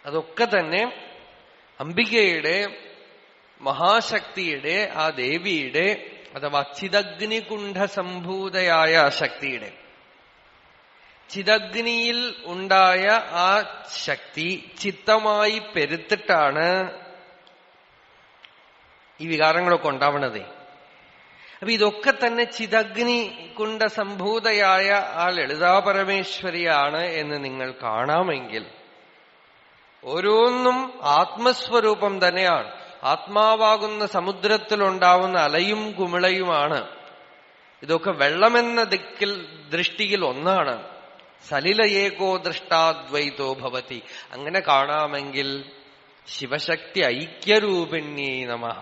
അതൊക്കെ തന്നെ അംബികയുടെ, മഹാശക്തിയുടെ, ആ ദേവിയുടെ അഥവാ ചിദഗ്നികുണ്ഠ സംഭൂതയായ ശക്തിയുടെ, ചിദഗ്നിയിൽ ഉണ്ടായ ആ ശക്തി ചിത്തമായി പെരുത്തിട്ടാണ് ഈ വികാരങ്ങളൊക്കെ ഉണ്ടാവണതേ. അപ്പൊ ഇതൊക്കെ തന്നെ ചിദഗ്നി കുണ്ഠ സംഭൂതയായ ആ ലളിതാ പരമേശ്വരിയാണ് എന്ന് നിങ്ങൾ കാണാമെങ്കിൽ ഓരോന്നും ആത്മസ്വരൂപം തന്നെയാണ്. ആത്മാവാകുന്ന സമുദ്രത്തിലുണ്ടാവുന്ന അലയും കുമിളയുമാണ്. ഇതൊക്കെ വെള്ളമെന്ന ദൃഷ്ടിയിൽ ഒന്നാണ്. സലിലയേകോ ദൃഷ്ടാദ്വൈതോ ഭവതി. അങ്ങനെ കാണാമെങ്കിൽ ശിവശക്തി ഐക്യരൂപിണ്യേ നമഃ.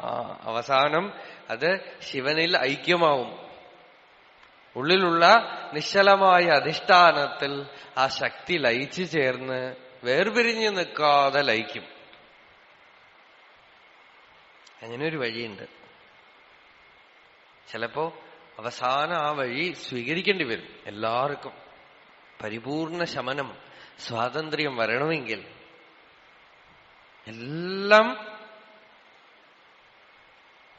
അവസാനം അത് ശിവനിൽ ഐക്യമാവും. ഉള്ളിലുള്ള നിശ്ചലമായ അധിഷ്ഠാനത്തിൽ ആ ശക്തി ലയിച്ചു ചേർന്ന് വേർപിരിഞ്ഞു നിൽക്കാതെ ലയിക്കും. അങ്ങനെ ഒരു വഴിയുണ്ട്. ചിലപ്പോ അവസാനം ആ വഴി സ്വീകരിക്കേണ്ടി വരും. എല്ലാവർക്കും പരിപൂർണ ശമനം, സ്വാതന്ത്ര്യം വരണമെങ്കിൽ എല്ലാം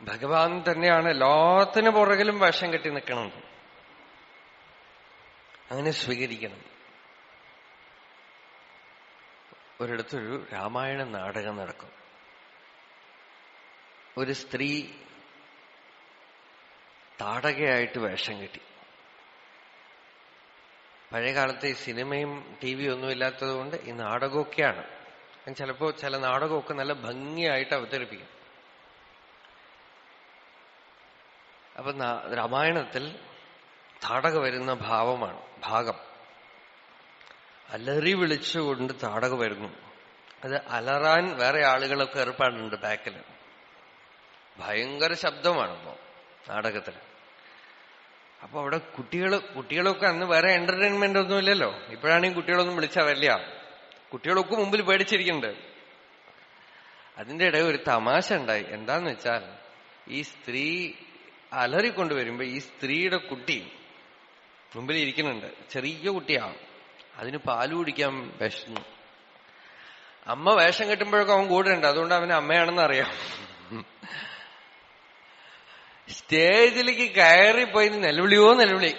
ഭഗവാൻ തന്നെയാണ് എല്ലാത്തിനു പുറകിലും വേഷം കെട്ടി നിൽക്കണം. അങ്ങനെ സ്വീകരിക്കണം. ഒരിടത്തൊരു രാമായണ നാടകം നടക്കും. ഒരു സ്ത്രീ താടകയായിട്ട് വേഷം കെട്ടി. പഴയകാലത്തെ സിനിമയും TV ഒന്നും ഇല്ലാത്തതുകൊണ്ട് ഈ നാടകമൊക്കെയാണ്. ചിലപ്പോ ചില നാടകമൊക്കെ നല്ല ഭംഗിയായിട്ട് അവതരിപ്പിക്കും. അപ്പൊ രാമായണത്തിൽ താടക വരുന്ന ഭാഗം അലറി വിളിച്ചുകൊണ്ട് താടക വരുന്നു. അത് അലറാൻ വേറെ ആളുകളൊക്കെ ഏർപ്പാടുണ്ട് ബാക്കിൽ. ഭയങ്കര ശബ്ദമാണപ്പോ നാടകത്തിൽ. അപ്പൊ അവിടെ കുട്ടികളൊക്കെ അന്ന് വേറെ എന്റർടൈൻമെന്റ് ഒന്നും ഇല്ലല്ലോ. ഇപ്പോഴാണെങ്കിൽ കുട്ടികളൊന്നും വിളിച്ചാൽ വരില്ല. കുട്ടികളൊക്കെ മുമ്പിൽ പേടിച്ചിരിക്കുന്നുണ്ട്. അതിന്റെ ഇടയിൽ ഒരു തമാശ ഉണ്ടായി. എന്താന്ന് വെച്ചാൽ ഈ സ്ത്രീ അലറിക്കൊണ്ടുവരുമ്പോ ഈ സ്ത്രീയുടെ കുട്ടി മുമ്പിൽ ഇരിക്കുന്നുണ്ട്. ചെറിയ കുട്ടിയാണ്. അതിന് പാല് കുടിക്കാൻ വിശന്നു. അമ്മ വേഷം കെട്ടുമ്പോഴൊക്കെ അവൻ കൂടെ ഉണ്ട്. അതുകൊണ്ട് അവന് അമ്മയാണെന്ന് അറിയാം. സ്റ്റേജിലേക്ക് കയറിപ്പോയി നിലവിളി.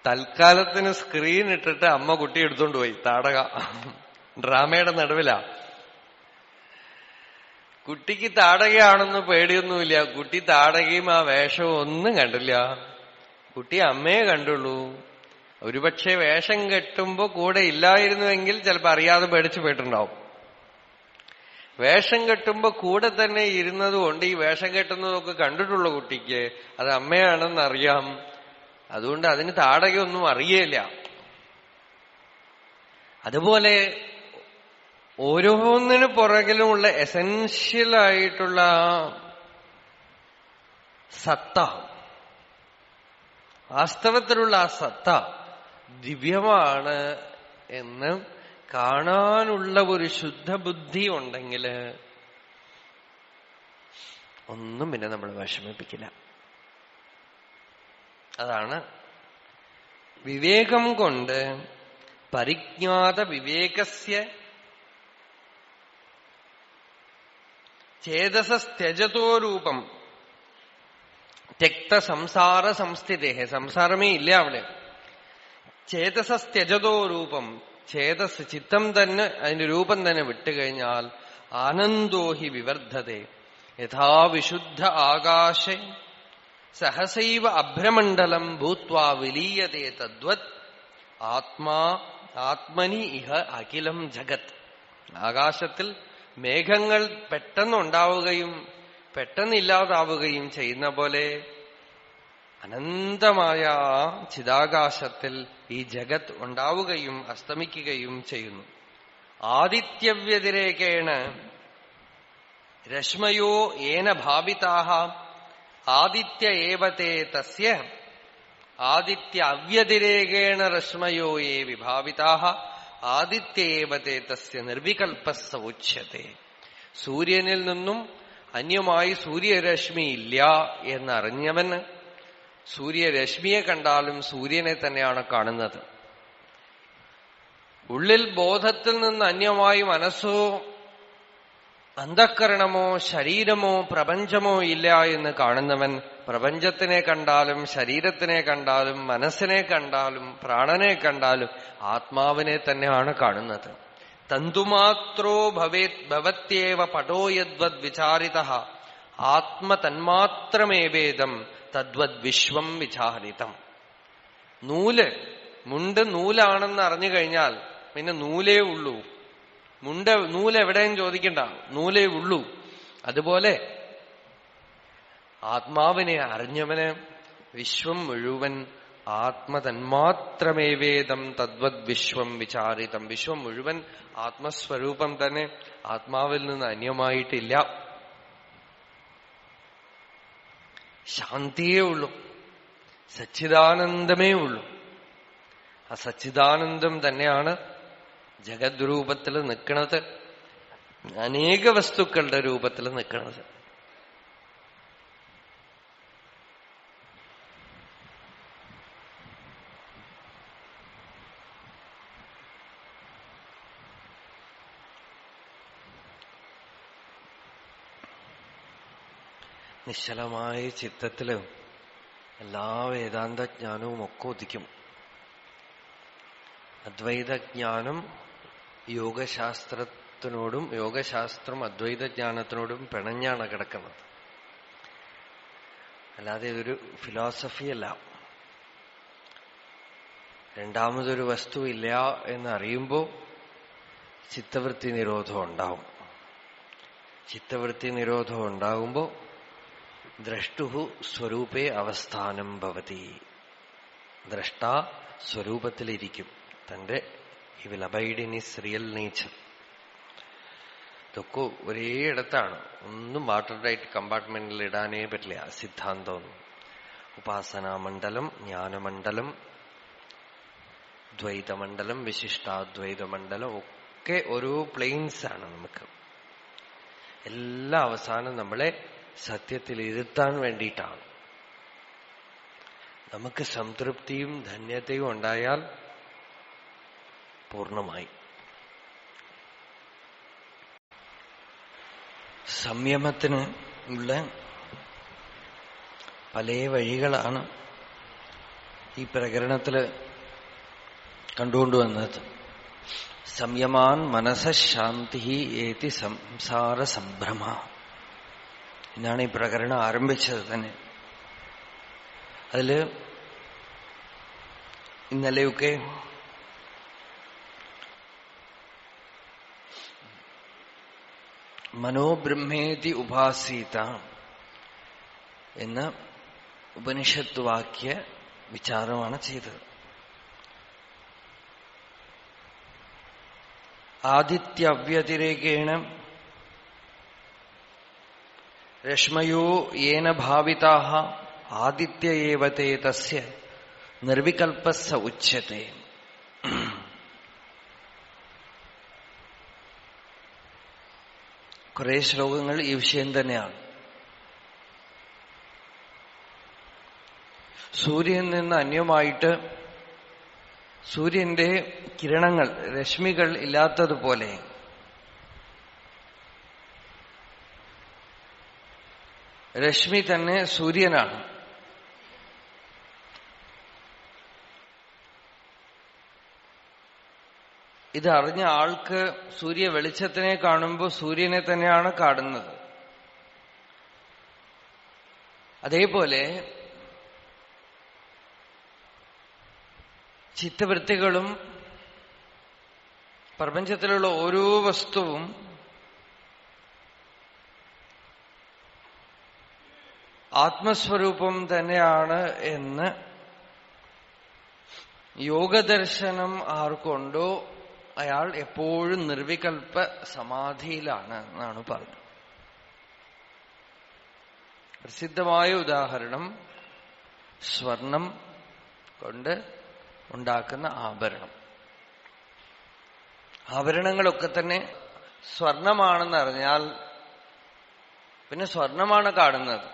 തൽക്കാലത്തിന് സ്ക്രീൻ ഇട്ടിട്ട് അമ്മ കുട്ടി എടുത്തോണ്ട് പോയി. താടക ഡ്രാമയുടെ നടുവിലാ. കുട്ടിക്ക് താടകയാണെന്ന് പേടിയൊന്നുമില്ല. കുട്ടി താടകയും ആ വേഷവും ഒന്നും കണ്ടില്ല. കുട്ടി അമ്മയെ കണ്ടുള്ളൂ. ഒരുപക്ഷെ വേഷം കെട്ടുമ്പോ കൂടെ ഇല്ലായിരുന്നുവെങ്കിൽ ചിലപ്പോ അറിയാതെ പേടിച്ചു പോയിട്ടുണ്ടാവും. വേഷം കെട്ടുമ്പോ കൂടെ തന്നെ ഇരുന്നതുകൊണ്ട് ഈ വേഷം കെട്ടുന്നതൊക്കെ കണ്ടിട്ടുള്ള കുട്ടിക്ക് അത് അമ്മയാണെന്ന് അറിയാം. അതുകൊണ്ട് അതിന് താടകയൊന്നും അറിയില്ല. അതുപോലെ ഓരോന്നിനു പുറകിലുമുള്ള എസൻഷ്യലായിട്ടുള്ള സത്ത, വാസ്തവത്തിലുള്ള ആ സത്ത ദിവ്യമാണ് എന്ന് കാണാനുള്ള ഒരു ശുദ്ധബുദ്ധി ഉണ്ടെങ്കിൽ ഒന്നും പിന്നെ നമ്മൾ വിഷമിപ്പിക്കില്ല. അതാണ് വിവേകം കൊണ്ട് പരിജ്ഞാത വിവേകസ്യ ചേതസസ്ത്യജതോ രൂപം തെക്ത സംസാര സംസ്ഥിതേ. സംസാരമേ ഇല്ല അവിടെ. ചേതസസ്ത്യജതോ രൂപം, ചേതസ് ചിത്തം തന്നെ അതിന്റെ രൂപം തന്നെ വിട്ടുകഴിഞ്ഞാൽ ആനന്ദോ ഹി വിവർദ്ധതേ യഥാ വിശുദ്ധ ആകാശേ സഹസൈവ അഭ്രമണ്ഡലം ഭൂത്വാ വിലീയതേ തദ്വത് ആത്മനി ഇഹ അഖിലം ജഗത്. ആകാശത്തിൽ മേഘങ്ങൾ പെട്ടെന്നുണ്ടാവുകയും പെട്ടെന്നില്ലാതാവുകയും ചെയ്യുന്ന പോലെ അനന്തമായ ചിദാകാശത്തിൽ ഈ ജഗത് ഉണ്ടാവുകയും അസ്തമിക്കുകയും ചെയ്യുന്നു. ആദിത്യവ്യതിരേകേണ രശ്മയോ ഏന ഭാവിതാഃ ആദിത്യ ഏവ തേ തസ്യ ആദിത്യ അവ്യതിരേകേണ രശ്മയോ യേ വിഭാവിതാഃ ആദിത്യ ഏവ തേ തസ്യ നിർവികൽപഃ സ ഉച്യത്തെ. സൂര്യനിൽ നിന്നും അന്യമായി സൂര്യരശ്മി ഇല്ല എന്നറിഞ്ഞവന് സൂര്യരശ്മിയെ കണ്ടാലും സൂര്യനെ തന്നെയാണ് കാണുന്നത്. ഉള്ളിൽ ബോധത്തിൽ നിന്ന് അന്യമായി മനസ്സോ അന്ധഃകരണമോ ശരീരമോ പ്രപഞ്ചമോ ഇല്ല എന്ന് കാണുന്നവൻ പ്രപഞ്ചത്തിനെ കണ്ടാലും ശരീരത്തിനെ കണ്ടാലും മനസ്സിനെ കണ്ടാലും പ്രാണനെ കണ്ടാലും ആത്മാവിനെ തന്നെയാണ് കാണുന്നത്. തന്തുമാത്രോ ഭവത്യേവ പടോ യദ്വദ് വിചാരിതഃ ആത്മതന്മാത്രമേവേദം തദ്വദ് വിശ്വം വിചാരിതം. മുണ്ട് നൂലാണെന്ന് അറിഞ്ഞു കഴിഞ്ഞാൽ പിന്നെ നൂലേ ഉള്ളൂ. നൂലെവിടെയും ചോദിക്കണ്ട, നൂലേ ഉള്ളൂ. അതുപോലെ ആത്മാവിനെ അറിഞ്ഞവന് വിശ്വം മുഴുവൻ ആത്മതന്മാത്രമേവേദം തദ്വദ് വിശ്വം വിചാരിതം. വിശ്വം മുഴുവൻ ആത്മസ്വരൂപം തന്നെ, ആത്മാവിൽ നിന്ന് അന്യമായിട്ടില്ല. ശാന്തിയേ ഉള്ളൂ, സച്ചിദാനന്ദമേ ഉള്ളൂ. ആ സച്ചിദാനന്ദം തന്നെയാണ് ജഗത് രൂപത്തിൽ നിൽക്കുന്നത്, അനേക വസ്തുക്കളുടെ രൂപത്തിൽ നിൽക്കുന്നത്. നിശ്ചലമായ ചിത്തത്തില് എല്ലാ വേദാന്തജ്ഞാനവും ഒക്കെ ഉദിക്കും. അദ്വൈതജ്ഞാനം യോഗശാസ്ത്രത്തിനോടും യോഗശാസ്ത്രം അദ്വൈതജ്ഞാനത്തിനോടും പിണഞ്ഞാണ് കിടക്കുന്നത്. അല്ലാതെ ഇതൊരു ഫിലോസഫിയല്ല. രണ്ടാമതൊരു വസ്തു ഇല്ല എന്നറിയുമ്പോൾ ചിത്തവൃത്തി നിരോധം ഉണ്ടാവും. ചിത്തവൃത്തി നിരോധം ഉണ്ടാകുമ്പോൾ ദ്രഷ്ടുഹു സ്വരൂപേ അവസ്ഥാനം ഭവതി. ദ്രഷ്ട സ്വരൂപത്തിലിരിക്കും. തന്റെ he will abide in his real nature. ഇതൊക്കെ ഒരേ ഇടത്താണ്. ഒന്നും വാട്ടർ ടൈറ്റ് കമ്പാർട്ട്മെന്റിൽ ഇടാനേ പറ്റില്ല സിദ്ധാന്തമൊന്നും. ഉപാസനാമണ്ഡലം, ജ്ഞാനമണ്ഡലം, ദ്വൈതമണ്ഡലം, വിശിഷ്ടാദ്വൈതമണ്ഡലം ഒക്കെ ഓരോ പ്ലെയിൻസ് ആണ് നമുക്ക്. എല്ലാം അവസാനം നമ്മളെ സത്യത്തിൽ ഇരുത്താൻ വേണ്ടിയിട്ടാണ്. നമുക്ക് സംതൃപ്തിയും ധന്യതയും ഉണ്ടായാൽ പൂർണ്ണമായി. സംയമത്തിന് ഉള്ള പല വഴികളാണ് ഈ പ്രകരണത്തില് കണ്ടുകൊണ്ടുവന്നത്. സംയമാൻ മനഃശാന്തി ഏതി സംസാര സംഭ്രമ എന്നാണ് ഈ പ്രകരണം ആരംഭിച്ചത് തന്നെ. അതില് ഇന്നലെയൊക്കെ മനോബ്രഹ്മേതി ഉപാസീത എന്ന ഉപനിഷത്ത് വാക്യ വിചാരമാണ് ചെയ്തത്. ആദിത്യവ്യതിരേകേണ രശ്മയോ യേന ഭാവിതാഃ ആദിത്യ ഏവ തേ തസ്യ നിർവികൽപഃ സ ഉച്യത്തെ. കുറെ ശ്ലോകങ്ങൾ ഈ വിഷയം തന്നെയാണ്. സൂര്യനിൽ നിന്ന് അന്യമായിട്ട് സൂര്യന്റെ കിരണങ്ങൾ, രശ്മികൾ ഇല്ലാത്തതുപോലെ രശ്മി തന്നെ സൂര്യനാണ്. ഇതറിഞ്ഞ ആൾക്ക് സൂര്യ വെളിച്ചത്തിനെ കാണുമ്പോൾ സൂര്യനെ തന്നെയാണ് കാണുന്നത്. അതേപോലെ ചിത്തവൃത്തികളും പ്രപഞ്ചത്തിലുള്ള ഓരോ വസ്തുവും ആത്മസ്വരൂപം തന്നെയാണ് എന്ന് യോഗദർശനം ആർക്കുണ്ടോ അയാൾ എപ്പോഴും നിർവികൽപ്പ സമാധിയിലാണ് എന്നാണ് പറഞ്ഞത്. പ്രസിദ്ധമായ ഉദാഹരണം സ്വർണം കൊണ്ട് ഉണ്ടാക്കുന്ന ആഭരണം. ആഭരണങ്ങളൊക്കെ തന്നെ സ്വർണമാണെന്നറിഞ്ഞാൽ പിന്നെ സ്വർണമാണ് കാണുന്നത്.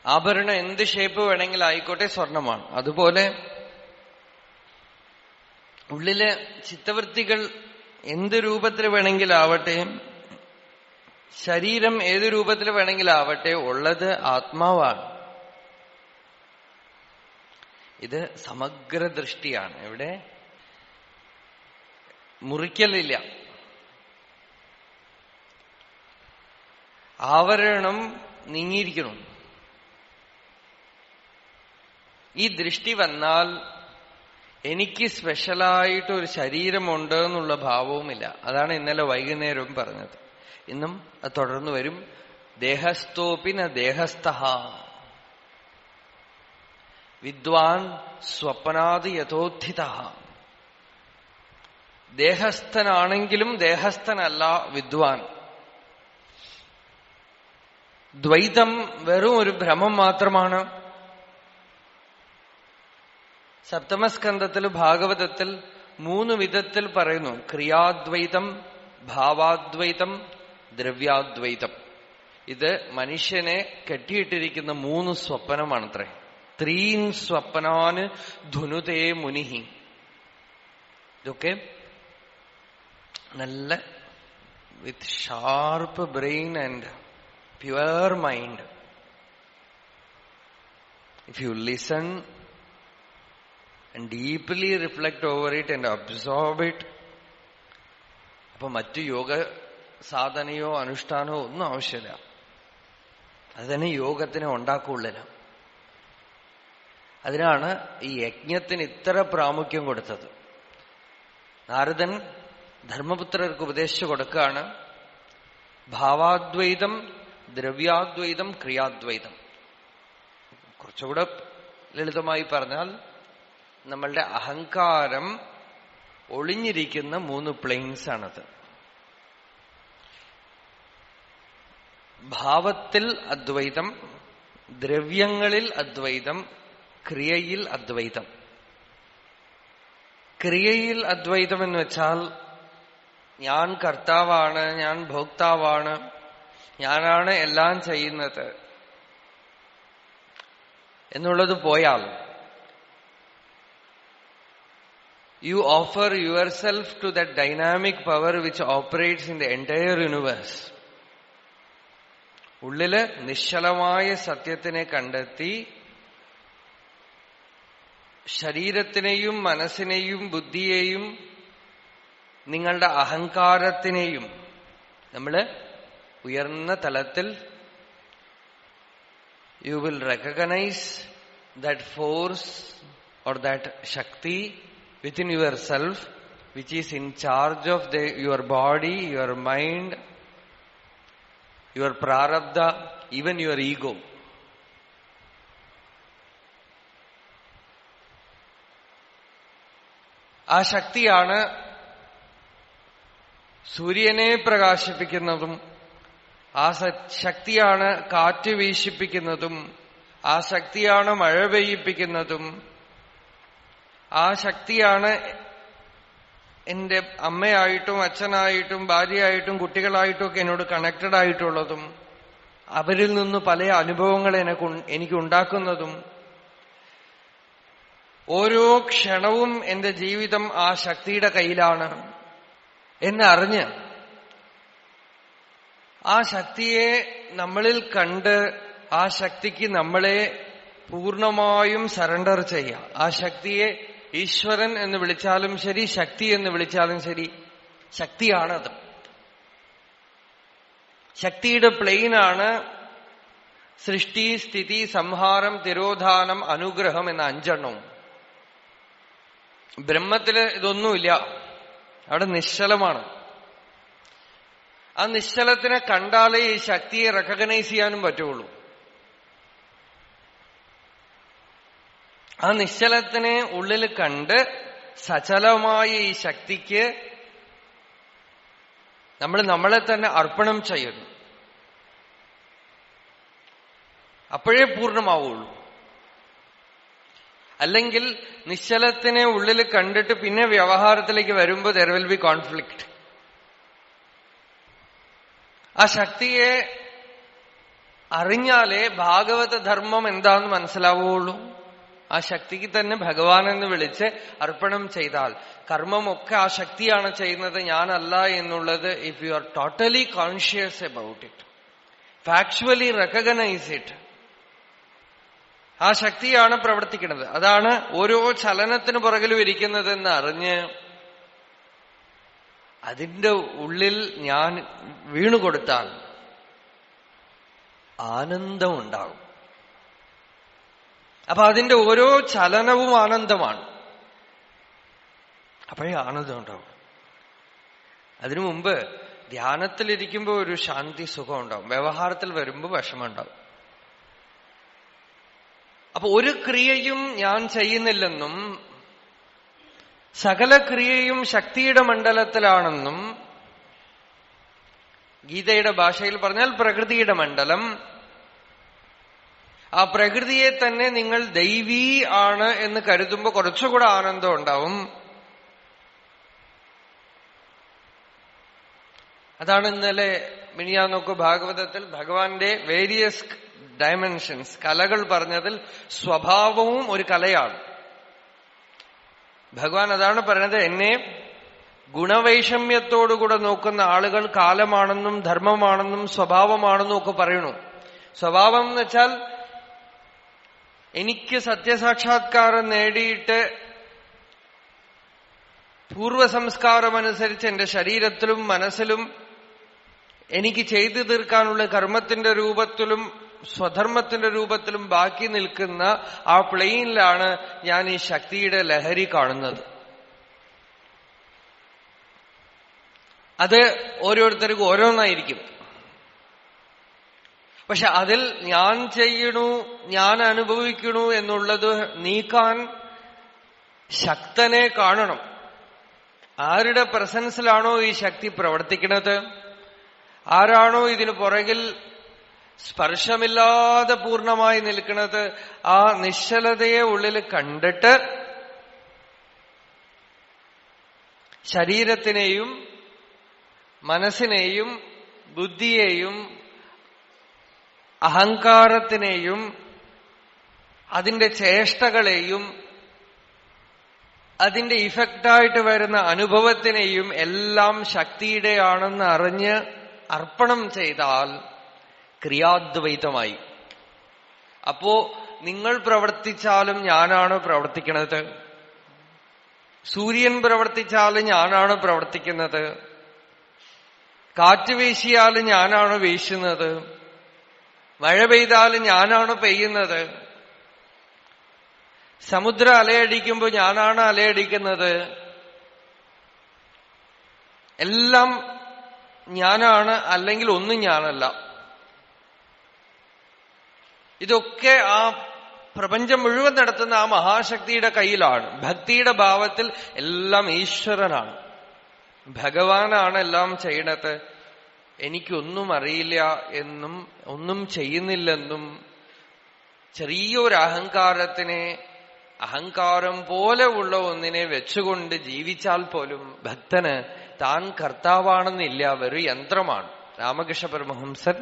ആഭരണം എന്ത് ഷേപ്പ് വേണമെങ്കിൽ ആയിക്കോട്ടെ സ്വർണമാണ്. അതുപോലെ ഉള്ളിലെ ചിത്തവൃത്തികൾ എന്ത് രൂപത്തിൽ വേണമെങ്കിലാവട്ടെ, ശരീരം ഏത് രൂപത്തിൽ വേണമെങ്കിലാവട്ടെ, ഉള്ളത് ആത്മാവാണ്. ഇത് സമഗ്ര ദൃഷ്ടിയാണ്. ഇവിടെ മുറിക്കലില്ല. ആവരണം നീങ്ങിയിരിക്കണം. ഈ ദൃഷ്ടി വന്നാൽ എനിക്ക് സ്പെഷ്യലായിട്ട് ഒരു ശരീരമുണ്ട് എന്നുള്ള ഭാവവുമില്ല. അതാണ് ഇന്നലെ വൈകുന്നേരവും പറഞ്ഞത്. ഇന്നും അത് തുടർന്ന് വരും. ദേഹസ്ഥോപിന ദേഹസ്ഥഃ വിദ്വാൻ സ്വപ്നാദി യഥോത്ഥിതഃ. ദേഹസ്ഥനാണെങ്കിലും ദേഹസ്ഥനല്ല വിദ്വാൻ. ദ്വൈതം വെറും ഒരു ഭ്രമം മാത്രമാണ്. സപ്തമസ്കന്ധത്തിൽ ഭാഗവതത്തിൽ 3 വിധത്തിൽ പറയുന്നു. ക്രിയാദ്വൈതം, ഭാവാദ്വൈതം, ദ്രവ്യാദ്വൈതം. ഇത് മനുഷ്യനെ കെട്ടിയിട്ടിരിക്കുന്ന 3 സ്വപ്നമാണത്രേ. 3 സ്വപ്നാന് ധുനുതേ മുനിഹി. ഇതൊക്കെ നല്ല വിത്ത് sharp brain and pure mind, if you listen and deeply reflect over it and absorb it. അപ്പൊ മറ്റു യോഗ സാധനയോ അനുഷ്ഠാനമോ ഒന്നും ആവശ്യമില്ല. അത് തന്നെ യോഗത്തിനെ ഉണ്ടാക്കുള്ളില്ല. അതിനാണ് ഈ യജ്ഞത്തിന് ഇത്ര പ്രാമുഖ്യം കൊടുത്തത്. നാരദൻ ധർമ്മപുത്രർക്ക് ഉപദേശിച്ചു കൊടുക്കുകയാണ്. ഭാവാദ്വൈതം, ദ്രവ്യാദ്വൈതം, ക്രിയാദ്വൈതം. കുറച്ചുകൂടെ ലളിതമായി പറഞ്ഞാൽ നമ്മളുടെ അഹങ്കാരം ഒളിഞ്ഞിരിക്കുന്ന 3 പ്ലെയിൻസ് ആണത്. ഭാവത്തിൽ അദ്വൈതം, ദ്രവ്യങ്ങളിൽ അദ്വൈതം, ക്രിയയിൽ അദ്വൈതം. ക്രിയയിൽ അദ്വൈതം എന്ന് വെച്ചാൽ ഞാൻ കർത്താവാണ്, ഞാൻ ഭോക്താവാണ്, ഞാനാണ് എല്ലാം ചെയ്യുന്നത് എന്നുള്ളത് പോയാൽ you offer yourself to that dynamic power which operates in the entire universe. ഉള്ളില് നിശ്ചലമായ സത്യത്തിനെ കണ്ടെത്തി ശരീരത്തിനെയും മനസ്സിനെയും ബുദ്ധിയെയും നിങ്ങളുടെ അഹങ്കാരത്തിനെയും നമ്മള് ഉയർന്ന തലത്തിൽ you will recognize that force or that Shakti within yourself which is in charge of your body, your mind, your prarabdha, even your ego. ആ ശക്തിയാണ് സൂര്യനെ പ്രകാശിപ്പിക്കുന്നതും, ആ ശക്തിയാണ് കാറ്റ് വീശിപ്പിക്കുന്നതും, ആ ശക്തിയാണ് മഴ പെയ്യിപ്പിക്കുന്നതും, ആ ശക്തിയാണ് എന്റെ അമ്മയായിട്ടും അച്ഛനായിട്ടും ഭാര്യയായിട്ടും കുട്ടികളായിട്ടും ഒക്കെ എന്നോട് കണക്റ്റഡ് ആയിട്ടുള്ളതും, അവരിൽ നിന്ന് പല അനുഭവങ്ങൾ എനിക്കുണ്ടാക്കുന്നതും, ഓരോ ക്ഷണവും എന്റെ ജീവിതം ആ ശക്തിയുടെ കയ്യിലാണ് എന്നറിഞ്ഞ് ആ ശക്തിയെ നമ്മളിൽ കണ്ട് ആ ശക്തിക്ക് നമ്മളെ പൂർണ്ണമായും സറണ്ടർ ചെയ്യുക. ആ ശക്തിയെ ഈശ്വരൻ എന്ന് വിളിച്ചാലും ശരി, ശക്തി എന്ന് വിളിച്ചാലും ശരി, ശക്തിയാണത്. ശക്തിയുടെ പ്ലെയിനാണ് സൃഷ്ടി, സ്ഥിതി, സംഹാരം, തിരോധാനം, അനുഗ്രഹം എന്ന 5 എണ്ണവും. ബ്രഹ്മത്തില് ഇതൊന്നുമില്ല. അവിടെ നിശ്ചലമാണ്. ആ നിശ്ചലത്തിനെ കണ്ടാലേ ഈ ശക്തിയെ റെക്കഗ്നൈസ് ചെയ്യാനും പറ്റുള്ളൂ. ആ നിശ്ചലത്തിനെ ഉള്ളിൽ കണ്ട് സചലമായ ഈ ശക്തിക്ക് നമ്മൾ നമ്മളെ തന്നെ അർപ്പണം ചെയ്യുന്നു. അപ്പോഴേ പൂർണ്ണമാവുള്ളൂ. അല്ലെങ്കിൽ നിശ്ചലത്തിനെ ഉള്ളിൽ കണ്ടിട്ട് പിന്നെ വ്യവഹാരത്തിലേക്ക് വരുമ്പോൾ there will be conflict. ആ ശക്തിയെ അറിഞ്ഞാലേ ഭാഗവത ധർമ്മം എന്താന്ന് മനസ്സിലാവുകയുള്ളൂ. ആ ശക്തിക്ക് തന്നെ ഭഗവാൻ എന്ന് വിളിച്ച് അർപ്പണം ചെയ്താൽ കർമ്മമൊക്കെ ആ ശക്തിയാണ് ചെയ്യുന്നത്, ഞാനല്ല എന്നുള്ളത് if you are totally conscious about it, factually recognise it, ആ ശക്തിയാണ് പ്രവർത്തിക്കുന്നത്. അതാണ് ഓരോ ചലനത്തിന് പുറകിലും ഇരിക്കുന്നതെന്ന് അറിഞ്ഞ് അതിന്റെ ഉള്ളിൽ ഞാൻ വീണുകൊടുത്താൽ ആനന്ദമുണ്ടാകും. അപ്പൊ അതിന്റെ ഓരോ ചലനവും ആനന്ദമാണ്. അപ്പോഴേ ആനന്ദം ഉണ്ടാവും. അതിനു മുമ്പ് ധ്യാനത്തിലിരിക്കുമ്പോൾ ഒരു ശാന്തി സുഖം ഉണ്ടാവും, വ്യവഹാരത്തിൽ വരുമ്പോൾ വിഷമം ഉണ്ടാവും. അപ്പൊ ഒരു ക്രിയയും ഞാൻ ചെയ്യുന്നില്ലെന്നും സകല ക്രിയയും ശക്തിയുടെ മണ്ഡലത്തിലാണെന്നും, ഗീതയുടെ ഭാഷയിൽ പറഞ്ഞാൽ പ്രകൃതിയുടെ മണ്ഡലം, ആ പ്രകൃതിയെ തന്നെ നിങ്ങൾ ദൈവീ ആണ് എന്ന് കരുതുമ്പോൾ കുറച്ചുകൂടെ ആനന്ദം ഉണ്ടാവും. അതാണ് ഇന്നലെ മിനിയാന്നൊക്കെ ഭാഗവതത്തിൽ ഭഗവാന്റെ വേരിയസ് ഡയമെൻഷൻസ്, കലകൾ പറഞ്ഞതിൽ സ്വഭാവവും ഒരു കലയാണ്. ഭഗവാൻ അതാണ് പറഞ്ഞത്, എന്നെ ഗുണവൈഷമ്യത്തോടുകൂടെ നോക്കുന്ന ആളുകൾ കാലമാണെന്നും ധർമ്മമാണെന്നും സ്വഭാവമാണെന്നും ഒക്കെ പറയണു. സ്വഭാവം എന്ന് വെച്ചാൽ എനിക്ക് സത്യസാക്ഷാത്കാരം നേടിയിട്ട് പൂർവസംസ്കാരമനുസരിച്ച് എന്റെ ശരീരത്തിലും മനസ്സിലും എനിക്ക് ചെയ്തു തീർക്കാനുള്ള കർമ്മത്തിന്റെ രൂപത്തിലും സ്വധർമ്മത്തിന്റെ രൂപത്തിലും ബാക്കി നിൽക്കുന്ന ആ പ്ലെയിനിലാണ് ഞാൻ ഈ ശക്തിയുടെ ലഹരി കാണുന്നത്. അത് ഓരോരുത്തർക്കും ഓരോന്നായിരിക്കും. പക്ഷെ അതിൽ ഞാൻ ചെയ്യണു, ഞാൻ അനുഭവിക്കണു എന്നുള്ളത് നീക്കാൻ ശക്തനെ കാണണം. ആരുടെ പ്രസൻസിലാണോ ഈ ശക്തി പ്രവർത്തിക്കുന്നത്, ആരാണോ ഇതിനു പുറകിൽ സ്പർശമില്ലാതെ പൂർണ്ണമായി നിൽക്കുന്നത്, ആ നിശ്ചലതയെ ഉള്ളിൽ കണ്ടിട്ട് ശരീരത്തിനെയും മനസ്സിനെയും ബുദ്ധിയെയും അഹങ്കാരത്തിനെയും അതിന്റെ ചേഷ്ടകളെയും അതിന്റെ ഇഫക്റ്റായിട്ട് വരുന്ന അനുഭവത്തിനെയും എല്ലാം ശക്തിയുടെയാണെന്ന് അറിഞ്ഞ് അർപ്പണം ചെയ്താൽ ക്രിയാദ്വൈതമായി. അപ്പോ നിങ്ങൾ പ്രവർത്തിച്ചാലും ഞാനാണ് പ്രവർത്തിക്കുന്നത്, സൂര്യൻ പ്രവർത്തിച്ചാലും ഞാനാണ് പ്രവർത്തിക്കുന്നത്, കാറ്റ് വീശിയാലും ഞാനാണ് വീശുന്നത്, മഴ പെയ്താലും ഞാനാണ് പെയ്യുന്നത്, സമുദ്രം അലയടിക്കുമ്പോൾ ഞാനാണ് അലയടിക്കുന്നത്, എല്ലാം ഞാനാണ്, അല്ലെങ്കിൽ ഒന്നും ഞാനല്ല. ഇതൊക്കെ ആ പ്രപഞ്ചം മുഴുവൻ നടത്തുന്ന ആ മഹാശക്തിയുടെ കയ്യിലാണ്. ഭക്തിയുടെ ഭാവത്തിൽ എല്ലാം ഈശ്വരനാണ്, ഭഗവാനാണ് എല്ലാം ചെയ്യണത്. എനിക്കൊന്നും അറിയില്ല എന്നും ഒന്നും ചെയ്യുന്നില്ലെന്നും ചെറിയൊരു അഹങ്കാരത്തിനെ, അഹങ്കാരം പോലെ ഉള്ള ഒന്നിനെ വെച്ചുകൊണ്ട് ജീവിച്ചാൽ പോലും ഭക്തന് താൻ കർത്താവാണെന്നില്ല, വെറും യന്ത്രമാണ്. രാമകൃഷ്ണ പരമഹംസൻ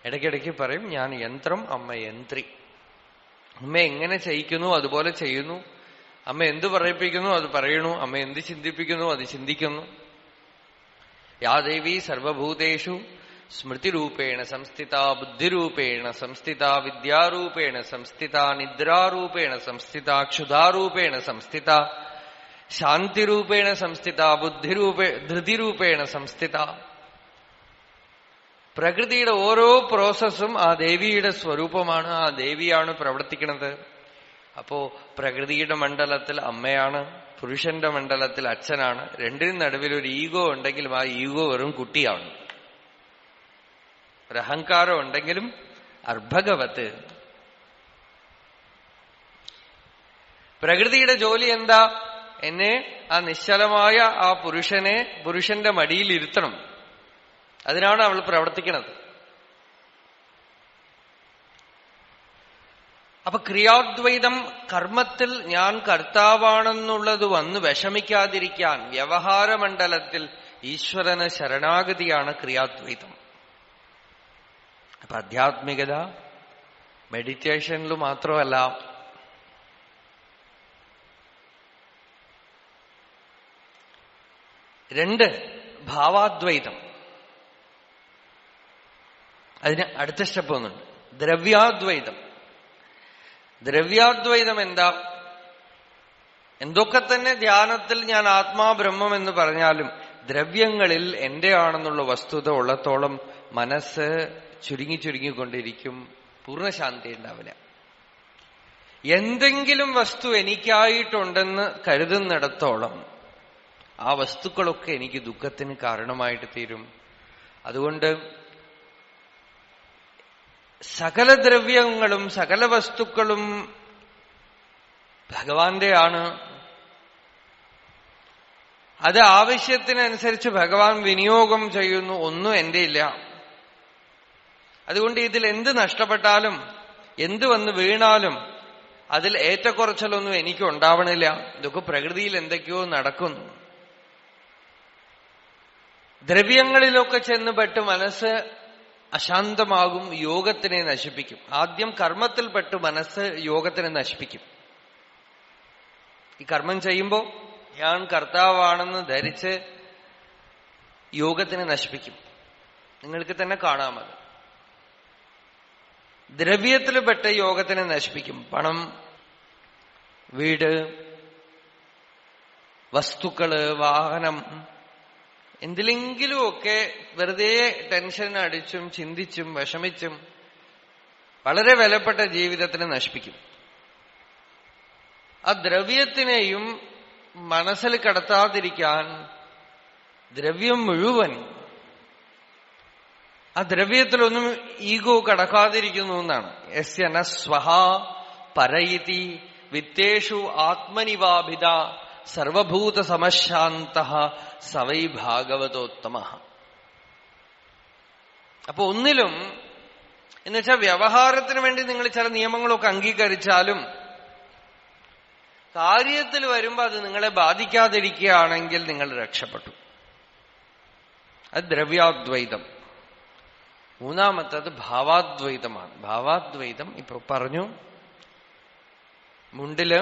ഇടയ്ക്കിടയ്ക്ക് പറയും, ഞാൻ യന്ത്രം, അമ്മ യന്ത്രി. അമ്മ എങ്ങനെ ചെയ്യിക്കുന്നു അതുപോലെ ചെയ്യുന്നു, അമ്മ എന്ത് പറയിപ്പിക്കുന്നു അത് പറയണു, അമ്മ എന്ത് ചിന്തിപ്പിക്കുന്നു അത് ചിന്തിക്കുന്നു. യാ ദേവി സർവഭൂതേഷു സ്മൃതിരൂപേണ സംസ്ഥിത, ബുദ്ധിരൂപേണ സംസ്ഥിത, വിദ്യാരൂപേണ സംസ്ഥിത, നിദ്രാരൂപേണ സംസ്ഥിത, ക്ഷുധാരൂപേണ സംസ്ഥിത, ശാന്തിരൂപേണ സംസ്ഥിത, ധൃതിരൂപേണ സംസ്ഥിത. പ്രകൃതിയുടെ ഓരോ പ്രോസസ്സും ആ ദേവിയുടെ സ്വരൂപമാണ്. ആ ദേവിയാണ് പ്രവർത്തിക്കുന്നത്. അപ്പോ പ്രകൃതിയുടെ മണ്ഡലത്തിൽ അമ്മയാണ്, പുരുഷന്റെ മണ്ഡലത്തിൽ അച്ഛനാണ്. രണ്ടിനും നടുവിൽ ഒരു ഈഗോ ഉണ്ടെങ്കിലും ആ ഈഗോ വെറും കുട്ടിയാണ്. ഒരു അഹങ്കാരം ഉണ്ടെങ്കിലും അർഭകവത്ത്. പ്രകൃതിയുടെ ജോലി എന്താ? എന്നെ ആ നിശ്ചലമായ ആ പുരുഷന്റെ മടിയിൽ ഇരുത്തണം. അതിനാണ് അവൾ പ്രവർത്തിക്കുന്നത്. അപ്പൊ ക്രിയാദ്വൈതം, കർമ്മത്തിൽ ഞാൻ കർത്താവാണെന്നുള്ളത് വന്ന് വിഷമിക്കാതിരിക്കാൻ വ്യവഹാരമണ്ഡലത്തിൽ ഈശ്വരന് ശരണാഗതിയാണ് ക്രിയാദ്വൈതം. അപ്പൊ ആധ്യാത്മികത മെഡിറ്റേഷനിൽ മാത്രമല്ല, രണ്ട് ഭാവാദ്വൈതം. അതിന് അടുത്ത സ്റ്റെപ്പ് ഒന്നുണ്ട്, ദ്രവ്യാദ്വൈതം. ദ്രവ്യാദ്വൈതം എന്താ? എന്തൊക്കെ തന്നെ ധ്യാനത്തിൽ ഞാൻ ആത്മാ ബ്രഹ്മം എന്ന് പറഞ്ഞാലും ദ്രവ്യങ്ങളിൽ എന്റെ ആണെന്നുള്ള വസ്തുത ഉള്ളത്തോളം മനസ്സ് ചുരുങ്ങിക്കൊണ്ടിരിക്കും. പൂർണ്ണശാന്തി ഉണ്ടാവില്ല. എന്തെങ്കിലും വസ്തു എനിക്കായിട്ടുണ്ടെന്ന് കരുതുന്നിടത്തോളം ആ വസ്തുക്കളൊക്കെ എനിക്ക് ദുഃഖത്തിന് കാരണമായിട്ട് തീരും. അതുകൊണ്ട് സകല ദ്രവ്യങ്ങളും സകല വസ്തുക്കളും ഭഗവാന്റെ ആണ്. അത് ആവശ്യത്തിനനുസരിച്ച് ഭഗവാൻ വിനിയോഗം ചെയ്യുന്നു. ഒന്നും എന്റെ ഇല്ല. അതുകൊണ്ട് ഇതിൽ എന്ത് നഷ്ടപ്പെട്ടാലും എന്ത് വന്ന് വീണാലും അതിൽ ഏറ്റക്കുറച്ചിലൊന്നും എനിക്ക് ഉണ്ടാവണില്ല. ഇതൊക്കെ പ്രകൃതിയിൽ എന്തൊക്കെയോ നടക്കുന്നു. ദ്രവ്യങ്ങളിലൊക്കെ ചെന്നുപെട്ട് മനസ്സ് അശാന്തമാകും, യോഗത്തിനെ നശിപ്പിക്കും. ആദ്യം കർമ്മത്തിൽപ്പെട്ട് മനസ്സ് യോഗത്തിനെ നശിപ്പിക്കും. ഈ കർമ്മം ചെയ്യുമ്പോ ഞാൻ കർത്താവാണെന്ന് ധരിച്ച് യോഗത്തിനെ നശിപ്പിക്കും. നിങ്ങൾക്ക് തന്നെ കാണാമത്. ദ്രവ്യത്തിൽപ്പെട്ട് യോഗത്തിനെ നശിപ്പിക്കും. പണം, വീട്, വസ്തുക്കള്, വാഹനം, എന്തിലെങ്കിലുമൊക്കെ വെറുതെ ടെൻഷൻ അടിച്ചും ചിന്തിച്ചും വിഷമിച്ചും വളരെ വിലപ്പെട്ട ജീവിതത്തിനെ നശിപ്പിക്കും. ആ ദ്രവ്യത്തിനെയും മനസ്സിൽ കടത്താതിരിക്കാൻ ദ്രവ്യം മുഴുവൻ, ആ ദ്രവ്യത്തിലൊന്നും ഈഗോ കടക്കാതിരിക്കുന്നു എന്നാണ്. യസ്യ ന സ്വഹ പരയിതി വിത്തേഷു ആത്മനിവാഭിത സർവഭൂത സമശാന്ത സവൈ ഭാഗവതോത്തമ. അപ്പൊ ഒന്നിലും എന്നുവെച്ചാൽ വ്യവഹാരത്തിന് വേണ്ടി നിങ്ങൾ ചില നിയമങ്ങളൊക്കെ അംഗീകരിച്ചാലും കാര്യത്തിൽ വരുമ്പോ അത് നിങ്ങളെ ബാധിക്കാതിരിക്കുകയാണെങ്കിൽ നിങ്ങൾ രക്ഷപ്പെട്ടു. അത് ദ്രവ്യാദ്വൈതം. മൂന്നാമത്തത് ഭാവാദ്വൈതമാണ്. ഭാവാദ്വൈതം ഇപ്പൊ പറഞ്ഞു. മുണ്ടില്